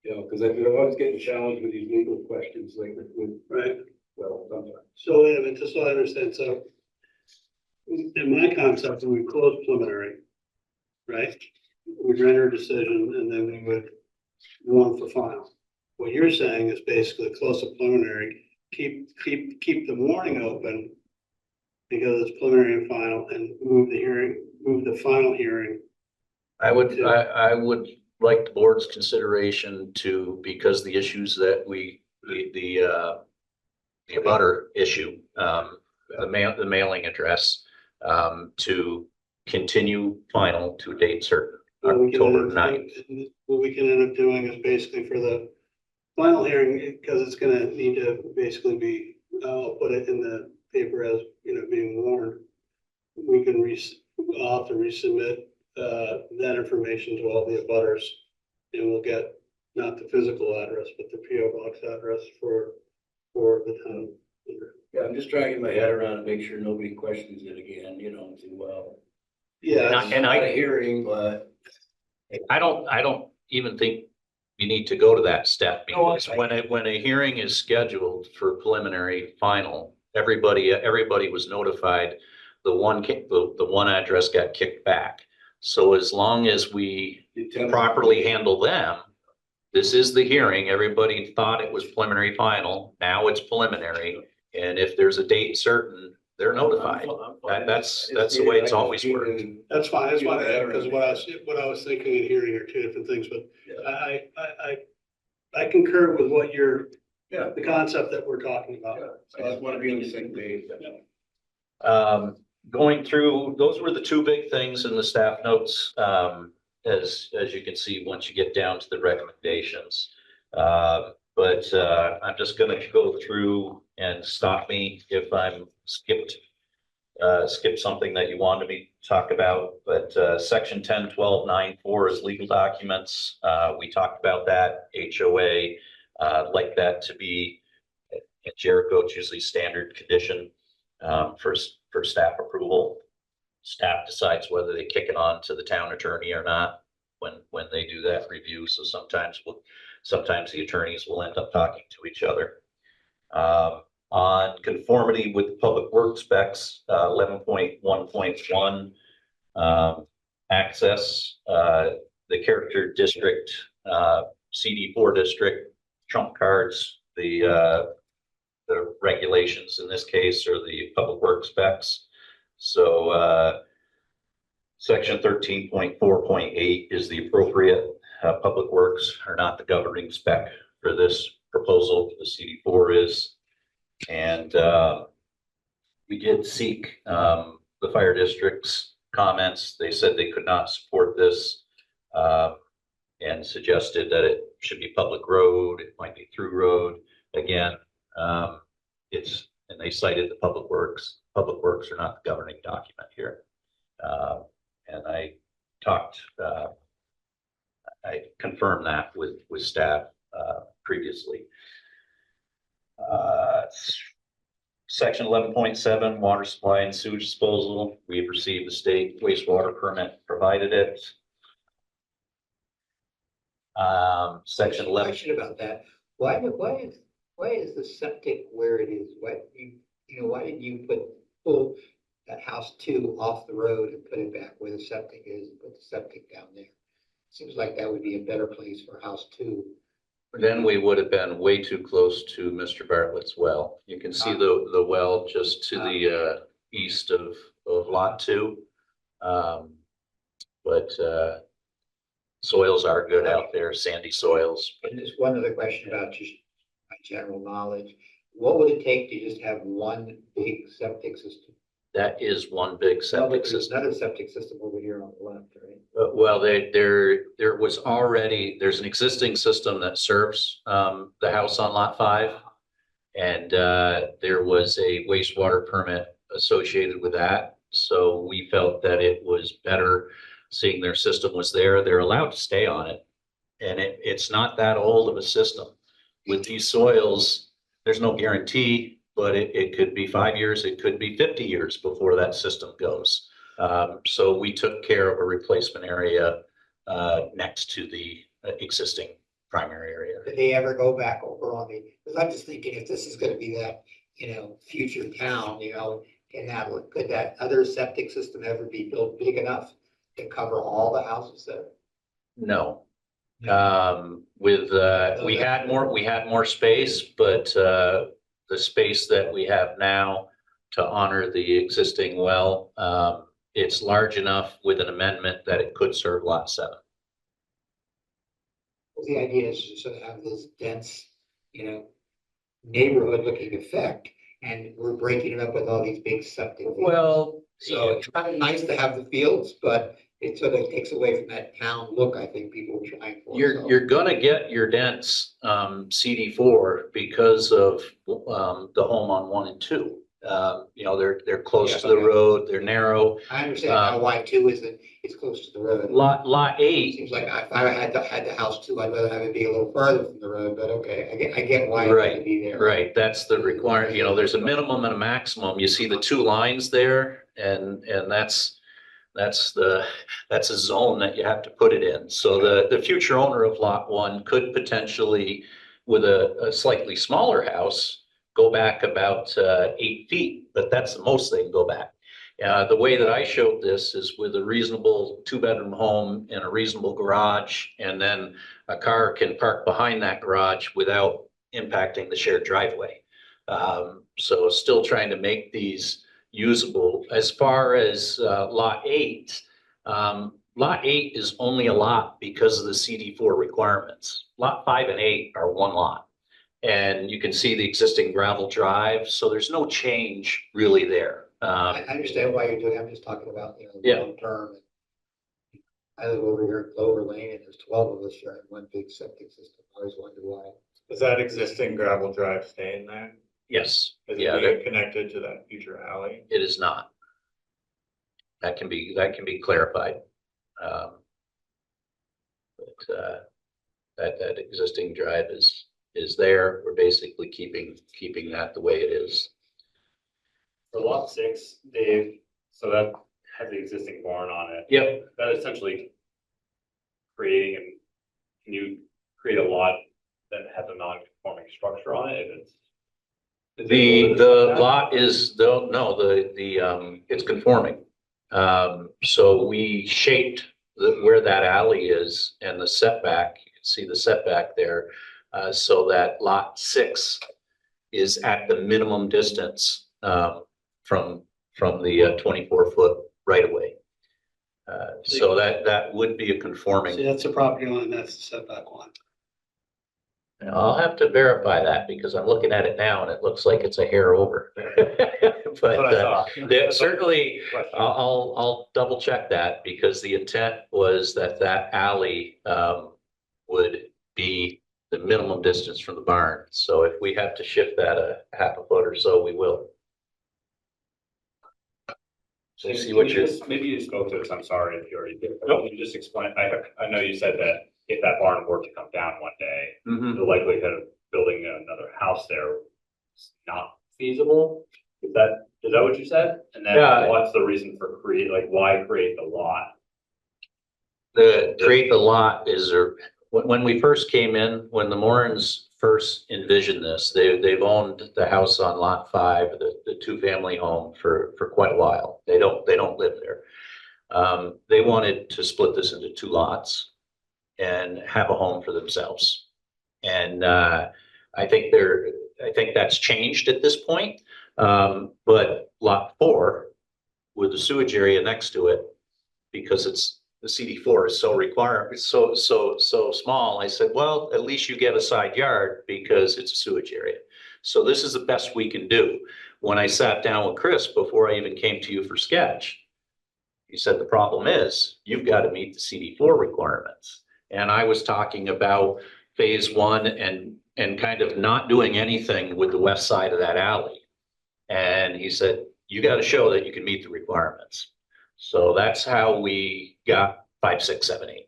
because I always get challenged with these legal questions, with Right. well, sometimes. So, just so I understand, so in my concept, we would close preliminary, right? We'd render a decision and then we would warn for final. What you're saying is basically close the preliminary, keep the warning open, because it's preliminary and final, and move the final hearing. I would like the board's consideration to, because the issues that the abutter issue, the mailing address, to continue final to a date certain, What we can end October up 9th. doing- What we can end up doing is basically for the final hearing, because it's gonna need to basically be, I'll put it in the paper as, being warned. We can I'll have to resubmit, that information to all the abutters. And we'll get not the physical address, but the PO box address for the town. Yeah, I'm just trying to get my head around and make sure nobody questions it again, and say, well. Yeah, And I- Not a hearing, but. I don't even think you need to go to that step, No, because when a hearing is scheduled for preliminary final, everybody was notified. The one address got kicked back. So as long as we properly handle them, this is the hearing. Everybody thought it was preliminary final. Now it's preliminary. And if there's a date certain, they're notified. That's the way it's always worked. that's fine, because what I was thinking and hearing are two different things, but I concur with what the concept that we're talking about. I just want to be on the same page. Going through, those were the two big things in the staff notes. As you can see, once you get down to the recommendations. But I'm just gonna go through and stop me if I'm skipped something that you wanted me to talk about. But section 10.12.9.4 is legal documents. We talked about that. HOA, like that to be at Jericho, it's usually standard condition for staff approval. Staff decides whether they kick it on to the town attorney or not when they do that review. So sometimes the attorneys will end up talking to each other. On conformity with public works specs, 11.1.1, access, the character district, CD4 district, trump cards, the regulations in this case are the public works specs. So section 13.4.8 is the appropriate public works are not the governing spec for this proposal. The CD4 is. And we did seek the fire district's comments. They said they could not support this and suggested that it should be public road. It might be through road. Again, and they cited the public works. Public works are not the governing document here. And I confirmed that with staff previously. Section 11.7, water supply and sewage disposal. We've received the state wastewater permit, provided it. Section 11. Question about that. Why is the septic where it is? Why didn't you pull that house 2 off the road and put it back where the septic is and put the septic down there? Seems like that would be a better place for house 2. Then we would have been way too close to Mr. Bartlett's well. You can see the well just to the east of lot 2. But soils are good out there, sandy soils. And just one other question about just my general knowledge. What would it take to just have one big septic system? That is one big septic There's system. another septic system over here on the left, right? Well, there's an existing system that serves the house on lot 5. And there was a wastewater permit associated with that. So we felt that it was better seeing their system was there. They're allowed to stay on it. And it's not that old of a system. With these soils, there's no guarantee, but it could be 5 years, it could be 50 years before that system goes. So we took care of a replacement area next to the existing primary area. Did they ever go back over on the, because I'm just thinking if this is gonna be that, future town, could that other septic system ever be built big enough to cover all the houses there? No. We had more space, but the space that we have now to honor the existing well. It's large enough with an amendment that it could serve lot 7. The idea is to sort of have this dense, neighborhood looking effect, and we're breaking it up with all these big septic. fields. Well, So it's kind of nice to have the fields, but it sort of takes away from that town look I think people were trying for. So- you're gonna get your dense CD4 because of the home on 1 and 2. They're close Yeah, to the okay. road, they're narrow. I understand now why 2 isn't, it's close to the road. Lot 8, Seems like if I had the house too, I'd rather have it be a little further from the road, but okay, I get why it had to be there. right, that's the requirement, there's a minimum and a maximum. You see the 2 lines there, and that's a zone that you have to put it in. So the future owner of lot 1 could potentially, with a slightly smaller house, go back about 8 feet, but that's the most they can go back. The way that I showed this is with a reasonable 2-bedroom home and a reasonable garage, and then a car can park behind that garage without impacting the shared driveway. So still trying to make these usable. As far as lot 8, lot 8 is only a lot because of the CD4 requirements. Lot 5 and 8 are one lot. And you can see the existing gravel drive, so there's no change really there. I understand why you're doing it. I'm just talking about, Yeah. long term. I live over here in Clover Lane and there's 12 of us sharing one big septic system. I always wonder why. Is that existing gravel drive staying there? Yes, Is yeah, it being connected to that future alley? it is not. That can be clarified. But that existing drive is there. We're basically keeping that the way it is. For lot 6, Dave, so that has the existing barn on it. Yep. That essentially can you create a lot that has a non-conforming structure on it if it's? The lot is, it's conforming. So we shaped where that alley is and the setback, you can see the setback there, so that lot 6 is at the minimum distance from the 24-foot right of way. So that would be a See, conforming. that's the property line, that's the setback one. I'll have to verify that because I'm looking at it now and it looks like it's a hair over. That's what I thought. Certainly, I'll double check that because the intent was that alley would be the minimum distance from the barn. So if we have to shift that a half a foot or so, we will. So you see what you're. Maybe you spoke to this, I'm sorry if you already did. Can you just explain, I know you said that if that barn were to come down one day, Mhm. the likelihood of building another house there is not feasible. Is that what you said? And then Yeah. what's the reason for why create the lot? Create the lot is, when we first came in, when the Morins first envisioned this, they've owned the house on lot 5, the 2-family home for quite a while. They don't live there. They wanted to split this into 2 lots and have a home for themselves. And I think that's changed at this point. But lot 4 with the sewage area next to it, because the CD4 is so small. I said, well, at least you get a side yard because it's a sewage area. So this is the best we can do. When I sat down with Chris before I even came to you for sketch, he said, the problem is you've got to meet the CD4 requirements. And I was talking about phase 1 and kind of not doing anything with the west side of that alley. And he said, you got to show that you can meet the requirements. So that's how we got 5, 6, 7, 8.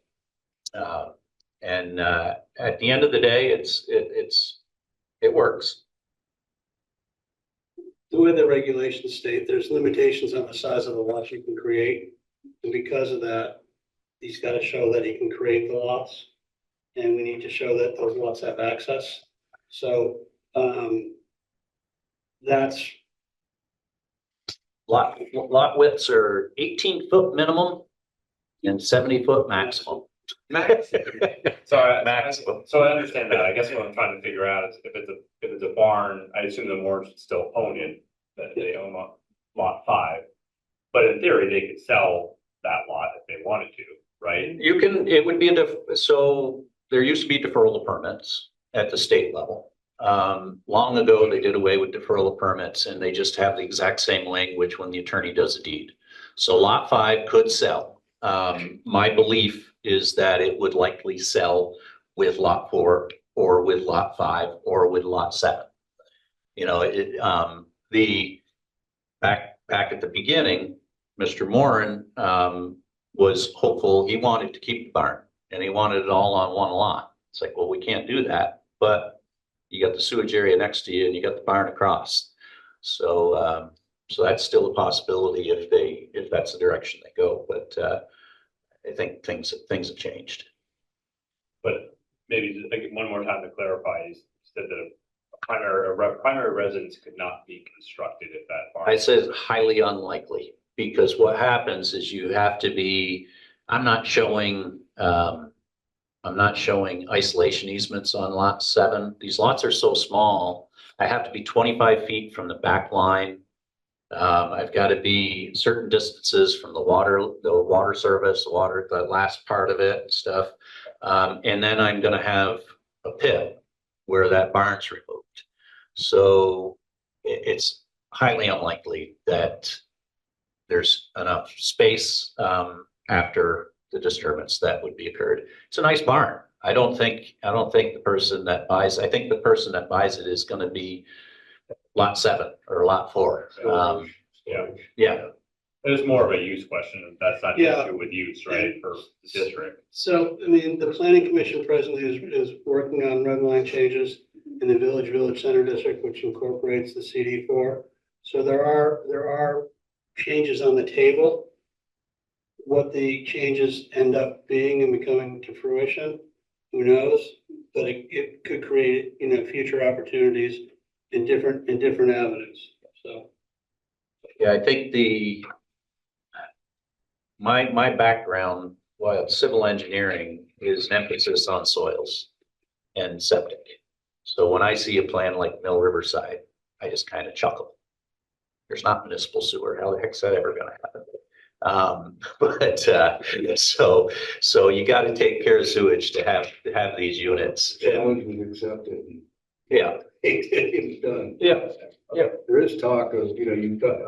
And at the end of the day, it works. The way the regulations state, there's limitations on the size of the lots you can create. And because of that, he's got to show that he can create the lots. And we need to show that those lots have access. So that's Lot widths are 18-foot minimum and 70-foot maximum. Maximum. So I understand that. I guess what I'm trying to figure out is if it's a barn, I assume the Morins should still own it. that they own lot 5. But in theory, they could sell that lot if they wanted to, right? You can, it would be so there used to be deferral of permits at the state level. Long ago, they did away with deferral of permits and they just have the exact same language when the attorney does a deed. So lot 5 could sell. My belief is that it would likely sell with lot 4 or with lot 5 or with lot 7. You know, the back at the beginning, Mr. Morin, was hopeful. He wanted to keep the barn and he wanted it all on one lot. It's like, well, we can't do that, but you got the sewage area next to you and you got the barn across. So, so that's still a possibility if that's the direction they go, but, I think things have changed. But maybe like one more time to clarify, you said that a primary residence could not be constructed if that barn. I said highly unlikely, because what happens is you have to be, I'm not showing isolation easements on lot 7. These lots are so small. I have to be 25 feet from the back line. I've got to be certain distances from the water service, the last part of it and stuff. And then I'm going to have a pit where that barn's removed. So it's highly unlikely that there's enough space after the disturbance that would be occurred. It's a nice barn. I don't think the person that buys, I think the person that buys it is going to be lot 7 or lot 4. Yeah. Yeah. It's more of a use question. That's not Yeah. an issue with use, right, for the district. So, I mean, the planning commission presently is working on red line changes in the village center district, which incorporates the CD4. So there are changes on the table. What the changes end up being and becoming to fruition, who knows? But it could create, you know, future opportunities in different avenues, so. Yeah, I think my background, while civil engineering, is an emphasis on soils and septic. So when I see a plan like Mill Riverside, I just kind of chuckle. There's not municipal sewer. How the heck's that ever gonna happen? So you got to take care of sewage to have these units. Challenge was accepted. Yeah. It's done. Yeah. Yeah. There is talk of, you know, you've got,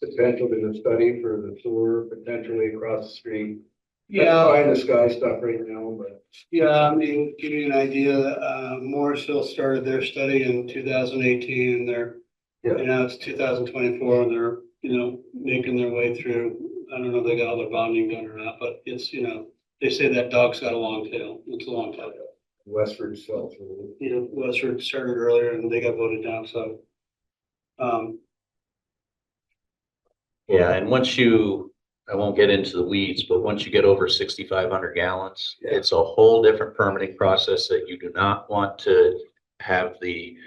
potential to study for the sewer potentially across the street. Yeah. That's pie in the sky stuff right now, but. Yeah, I mean, give you an idea, Morrisville started their study in 2018 and now it's 2024 and they're, you know, making their way through. I don't know if they got all their bonding done or not, but it's, you know, they say that dog's got a long tail. It's a long tail. Westford self. You know, Westford started earlier and they got voted down, so. Yeah, and I won't get into the weeds, but once you get over 6,500 gallons, Yeah. it's a whole different permitting process that you do not want to have you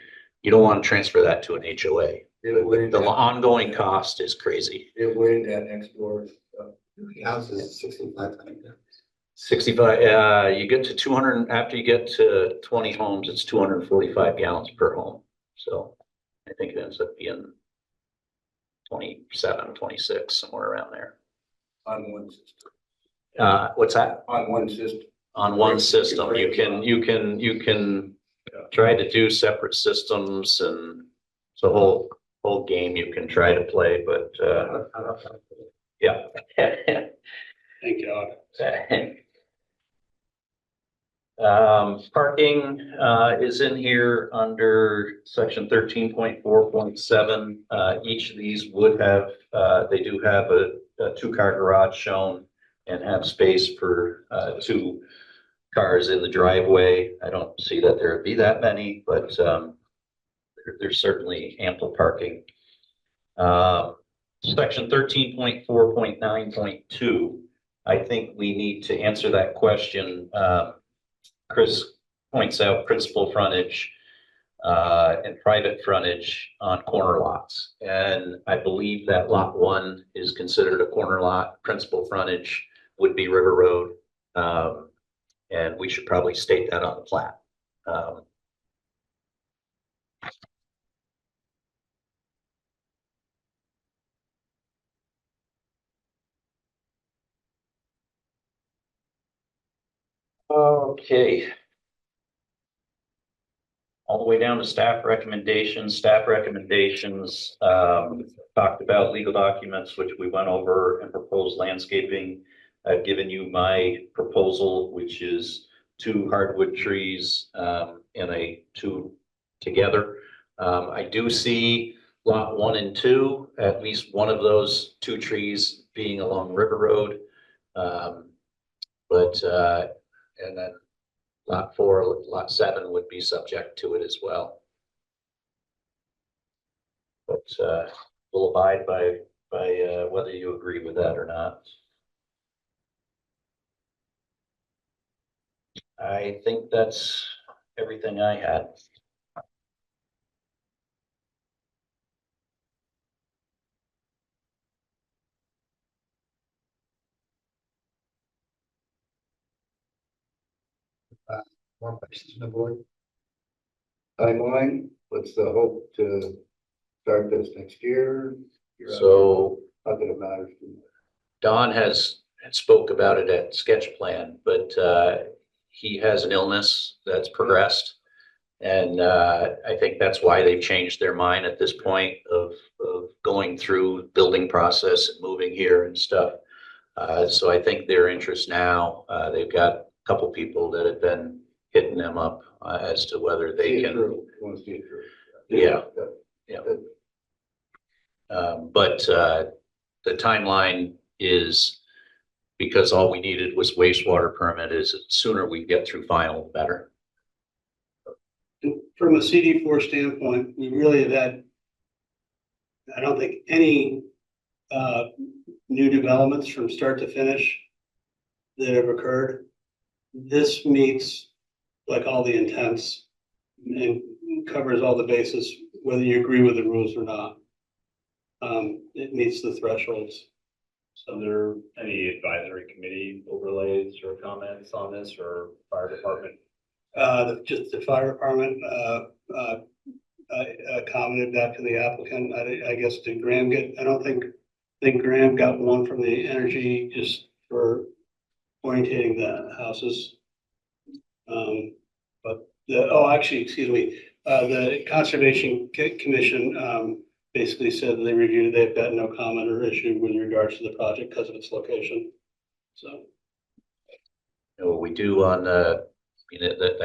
don't want to transfer that to an HOA. The ongoing cost is crazy. It went that next door. Houses 6,500. 65, you get to 200, after you get to 20 homes, it's 245 gallons per home. So I think it ends up being 27, 26, somewhere around there. On one system. What's that? On one system. On one system, you can try to do separate systems, and it's a whole game you can try to play, but, yeah. Thank God. Parking, is in here under section 13.4.7. Each of these would have, they do have a 2-car garage shown and have space for, 2 cars in the driveway. I don't see that there would be that many, but, there's certainly ample parking. Section 13.4.9.2, I think we need to answer that question. Chris points out principal frontage and private frontage on corner lots. And I believe that lot 1 is considered a corner lot. Principal frontage would be River Road. And we should probably state that on the plat. Okay. All the way down to staff recommendations, talked about legal documents, which we went over, and proposed landscaping. I've given you my proposal, which is 2 hardwood trees, and 2 together. I do see lot 1 and 2, at least one of those 2 trees being along River Road. And then lot 4, lot 7 would be subject to it as well. But we'll abide by whether you agree with that or not. I think that's everything I had. More questions on the board? Timeline, what's the hope to start this next year? So Not that it matters to me. Don had spoke about it at sketch plan, but he has an illness that's progressed. And I think that's why they've changed their mind at this point of going through building process and moving here and stuff. So I think their interest now, they've got a couple people that have been hitting them up as to whether they See it can. through. You want to see it through. Yeah. But the timeline is, because all we needed was wastewater permit, is the sooner we get through final, the better. From a CD4 standpoint, we really have had, I don't think any new developments from start to finish that have occurred. This meets like all the intents and covers all the bases, whether you agree with the rules or not. It meets the thresholds. So there any advisory committee overlays or comments on this, or fire department? Just the fire department, commented back to the applicant. I guess did Graham get, I don't think Graham got one from the energy just for orientating the houses. Actually, excuse me, the Conservation Commission, basically said they reviewed, they've got no comment or issue with regards to the project because of its location. So. We do on the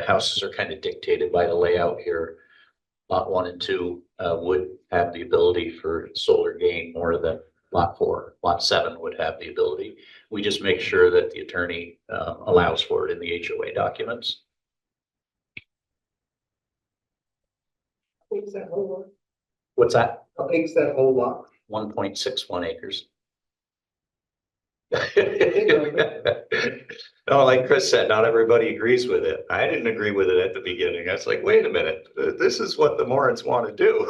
houses are kind of dictated by the layout here. Lot 1 and 2 would have the ability for solar gain more than lot 4. Lot 7 would have the ability. We just make sure that the attorney allows for it in the HOA documents. What's that whole lot? What's that? How big is that whole lot? 1.61 acres. No, like Chris said, not everybody agrees with it. I didn't agree with it at the beginning. I was like, wait a minute, this is what the Morins want to do.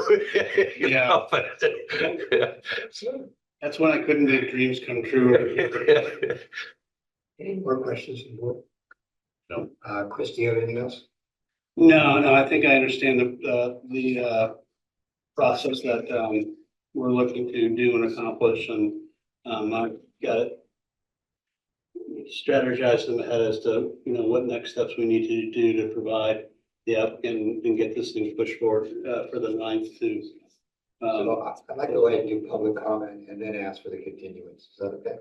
You Yeah. know, but- That's when I couldn't make dreams come true. Any more questions on the board? No. Chris, do you have anything else? No, I think I understand the process that we're looking to do and accomplish, and I've got it strategized in my head as to, what next steps we need to do to provide the applicant and get this thing pushed forward for the 9th to. I'd like to go ahead and do public comment and then ask for the continuance. Is that okay?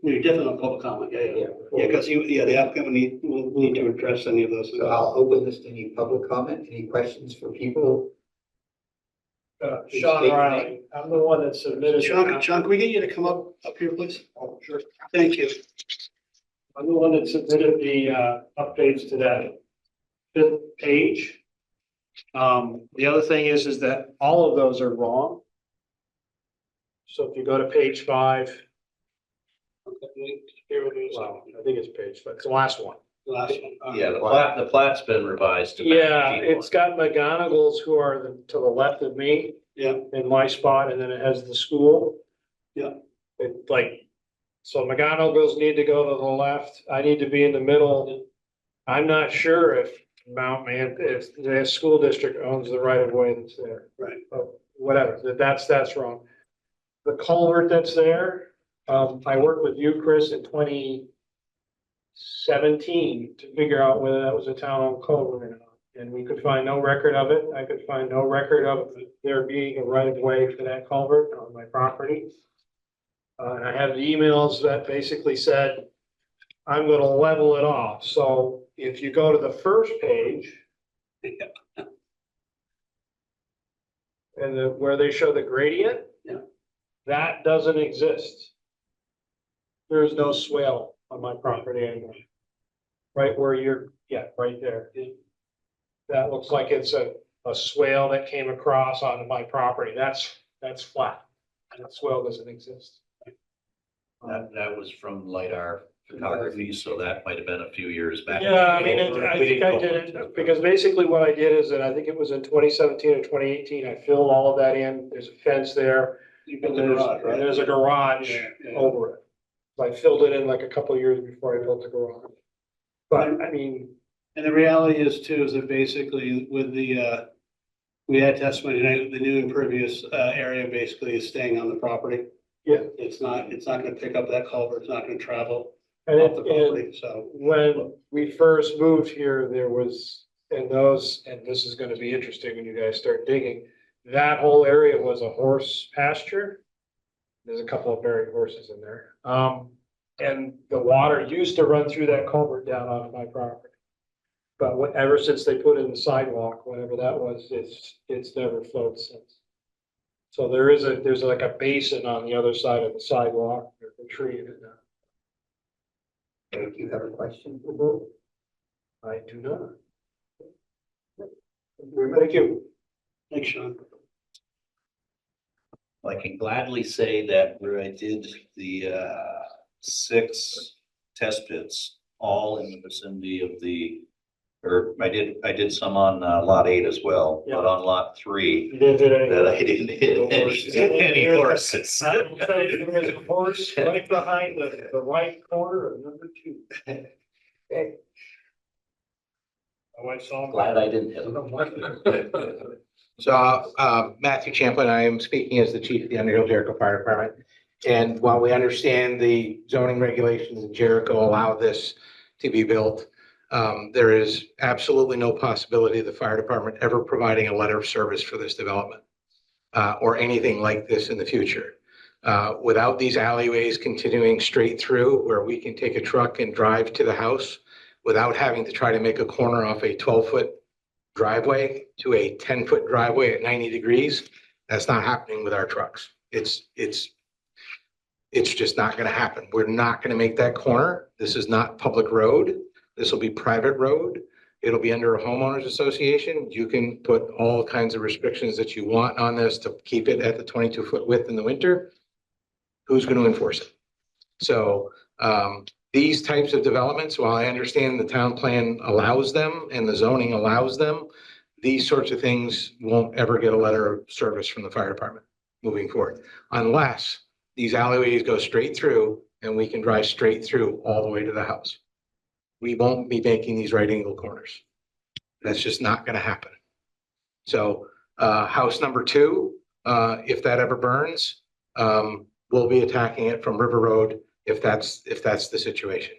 We definitely want public comment, yeah, because the applicant will need to address any of those. So I'll open this to any public comment. Any questions for people? Sean Riley, I'm the one that submitted. Sean, can we get you to come up here, please? Oh, sure. Thank you. I'm the one that submitted the updates to that 5th page. The other thing is that all of those are wrong. So if you go to page 5. Well, I think it's page 5. It's the last one. Last one. Yeah, the plat's been revised. to match Yeah, sheet it's 1. got McGonagall's who are to the left of me. Yeah. In my spot, and then it has the school. Yeah. So McGonagall's need to go to the left. I need to be in the middle. I'm not sure if if the school district owns the right of way that's there. Right. Whatever, that's wrong. The culvert that's there, I worked with you, Chris, in 17 to figure out whether that was a town-owned culvert or not. And we could find no record of it. I could find no record of there being a right of way for that culvert on my property. And I have the emails that basically said, I'm gonna level it off. So if you go to the first page, and where they show the gradient, Yeah. that doesn't exist. There's no swale on my property anymore. Right where you're, yeah, right there. That looks like it's a swale that came across onto my property. That's flat. That swale doesn't exist. That was from LiDAR photography, so that might have been a few years back. Yeah, I mean, I think I did it, because basically what I did is that I think it was in 2017 or 2018, I filled all of that in. There's a fence there. You built And the there's, garage, and right? there's a garage Yeah. over it. So I filled it in like a couple of years before I built the garage. But I mean, And the reality is too, is that basically with the, we had testimony tonight, the new impervious, area basically is staying on the property. yeah, It's not gonna pick up that culvert, it's not gonna travel and off the and property, so. when we first moved here, there was, and this is gonna be interesting when you guys start digging. That whole area was a horse pasture. There's a couple of buried horses in there. And the water used to run through that culvert down onto my property. But ever since they put in the sidewalk, whatever that was, it's never flowed since. So there's like a basin on the other side of the sidewalk, there's a tree in it now. Do you have a question? I do not. Thank you. Thanks, Sean. I can gladly say that where I did the 6 test pits, all in the vicinity of or I did some on lot 8 as well, Yeah. but on lot 3, You didn't hit any. that I didn't hit any horses. I will say there is a horse right behind the right corner of number 2. Hey. My wife saw him. Glad I didn't hit them. So, Matthew Champlin, I am speaking as the chief of the Underhill-Jericho Fire Department. And while we understand the zoning regulations in Jericho allow this to be built, there is absolutely no possibility of the fire department ever providing a letter of service for this development, or anything like this in the future. Without these alleyways continuing straight through where we can take a truck and drive to the house without having to try to make a corner off a 12-foot driveway to a 10-foot driveway at 90 degrees, that's not happening with our trucks. It's just not gonna happen. We're not gonna make that corner. This is not public road. This will be private road. It'll be under a homeowners association. You can put all kinds of restrictions that you want on this to keep it at the 22-foot width in the winter. Who's gonna enforce it? So, these types of developments, while I understand the town plan allows them and the zoning allows them, these sorts of things won't ever get a letter of service from the fire department moving forward, unless these alleyways go straight through and we can drive straight through all the way to the house. We won't be making these right angle corners. That's just not gonna happen. So, house number 2, if that ever burns, we'll be attacking it from River Road if that's the situation.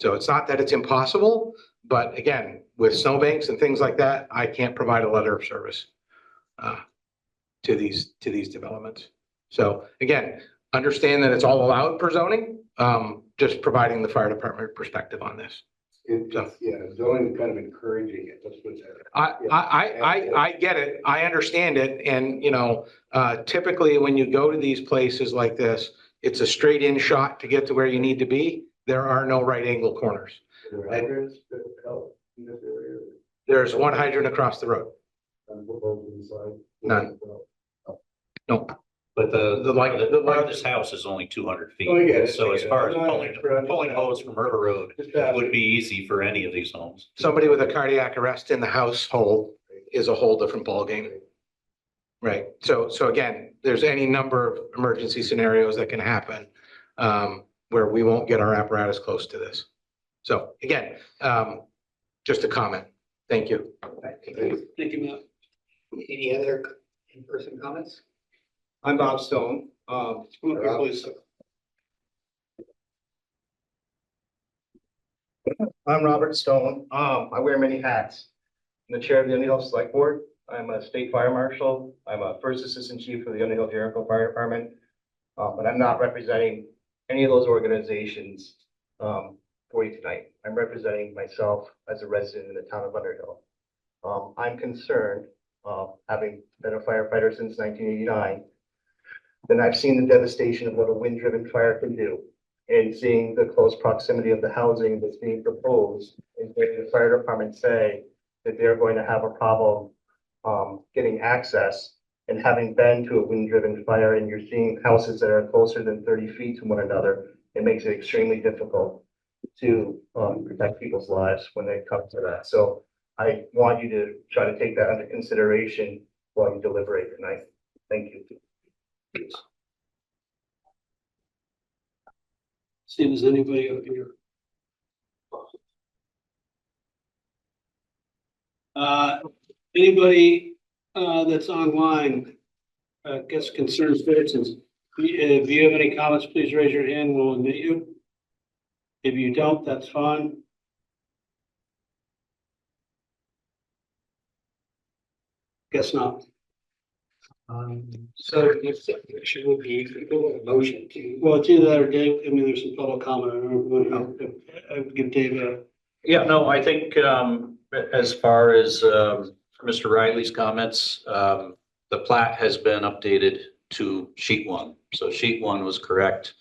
So it's not that it's impossible, but again, with snowbanks and things like that, I can't provide a letter of service to these developments. So again, understand that it's all allowed per zoning, just providing the fire department perspective on this. Zoning kind of encouraging it, let's put it that. I get it. I understand it. And, typically when you go to these places like this, it's a straight in shot to get to where you need to be. There are no right angle corners. Hydrants that help in this area. There's one hydrant across the road. None. No. But The like- the farthest house is only 200 feet. Oh, I get it, So I as get it. far as No, pulling hose from River Road would be easy for any of these homes. Somebody with a cardiac arrest in the household is a whole different ballgame. Right. So again, there's any number of emergency scenarios that can happen where we won't get our apparatus close to this. So again, just a comment. Thank you. Thank you, Matt. Any other in-person comments? I'm Bob Stone. Come up here, please. I'm Robert Stone. I wear many hats. I'm the chair of the Underhill Select Board. I'm a state fire marshal. I'm a first assistant chief for the Underhill-Jericho Fire Department. But I'm not representing any of those organizations for you tonight. I'm representing myself as a resident in the town of Underhill. I'm concerned, having been a firefighter since 1989, then I've seen the devastation of what a wind-driven fire can do. And seeing the close proximity of the housing that's being proposed, and hearing the fire department say that they're going to have a problem getting access, and having been to a wind-driven fire and you're seeing houses that are closer than 30 feet to one another, it makes it extremely difficult to protect people's lives when they come to that. So I want you to try to take that under consideration while you deliberate tonight. Thank you. See if there's anybody up here. Anybody that's online, gets concerns, citizens. If you have any comments, please raise your hand. We'll admit you. If you don't, that's fine. Guess not. So should we be a motion to? Well, it's either that or Dave. I mean, there's some public comment. I would give Dave a. Yeah, no, I think, as far as, Mr. Riley's comments, the plat has been updated to sheet one. So sheet one was correct.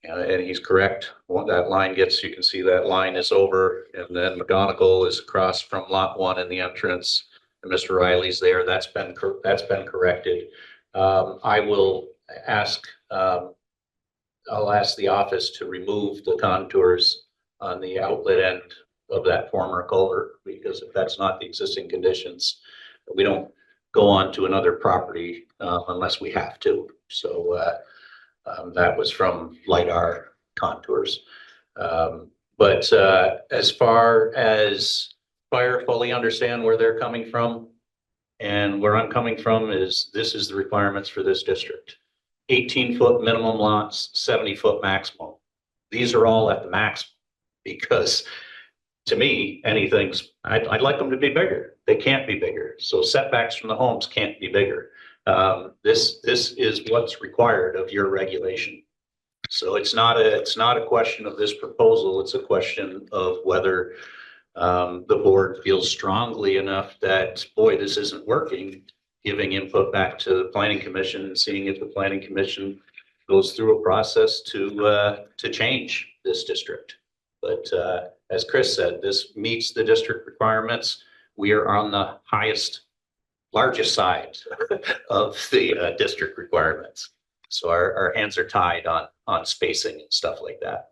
And he's correct. When that line gets, you can see that line is over, and then McGonigal is across from lot one in the entrance. And Mr. Riley's there. That's been corrected. I will ask, I'll ask the office to remove the contours on the outlet end of that former culvert, because if that's not the existing conditions, we don't go on to another property unless we have to. So that was from LiDAR contours. But as far as fire fully understand where they're coming from, and where I'm coming from is, this is the requirements for this district. 18-foot minimum lots, 70-foot maximum. These are all at the maximum, because to me, I'd like them to be bigger. They can't be bigger. So setbacks from the homes can't be bigger. This is what's required of your regulation. So it's not a question of this proposal. It's a question of whether the board feels strongly enough that, boy, this isn't working, giving input back to the planning commission and seeing if the planning commission goes through a process to change this district. But as Chris said, this meets the district requirements. We are on the largest side of the district requirements. So our hands are tied on spacing and stuff like that.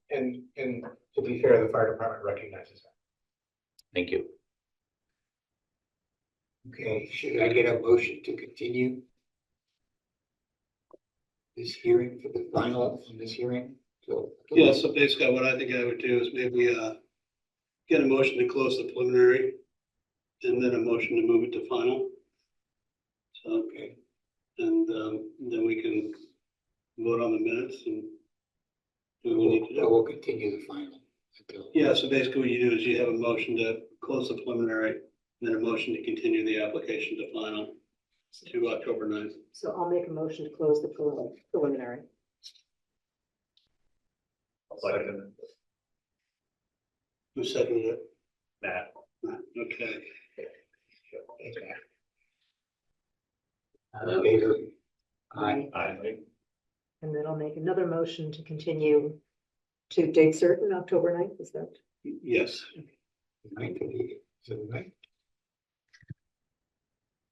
And to be fair, the fire department recognizes that. Thank you. Okay, should I get a motion to continue this hearing for the final on this hearing? So Yeah, so basically what I think I would do is maybe get a motion to close the preliminary and then a motion to move it to final. So, okay, and then we can vote on the minutes and do what we need to do. we'll continue the final until. Yeah, so basically what you do is you have a motion to close the preliminary, then a motion to continue the application to final to October 9th. So I'll make a motion to close the preliminary. Who seconded it? Matt. Okay. Favor? Aye. Aye. And then I'll make another motion to continue to date certain, October 9th, is that? Yes.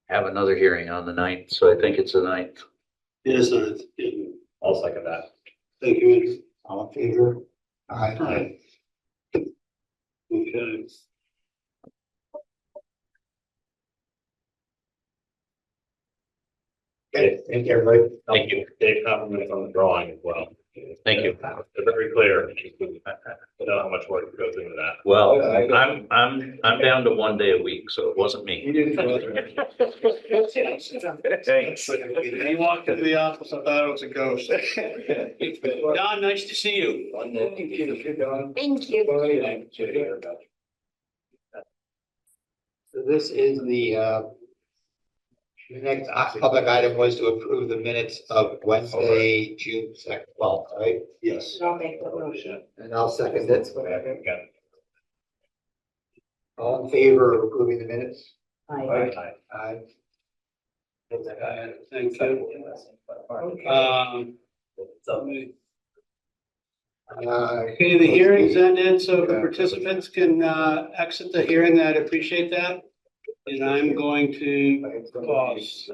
Have another hearing on the 9th, so I think it's the 9th. It is 9th. Yeah. I'll second that. Thank you, Andrew. All in favor? Aye. Aye. Okay. Okay, thank you, everybody. Thank you. Dave, compliment on the drawing as well. Thank you. They're very clear. I know how much work goes into that. Well, I'm down to 1 day a week, so it wasn't me. Thanks. He walked into the office, I thought it was a ghost. Don, nice to see you. Thank you. So this is the next public item was to approve the minutes of Wednesday, June 12th, right? Yes. I'll make the motion. And I'll second it. Again, All in favor of approving the minutes? Aye. Aye. Thank you. Okay, the hearing's ended, so the participants can exit the hearing. I'd appreciate that. And I'm going to pause.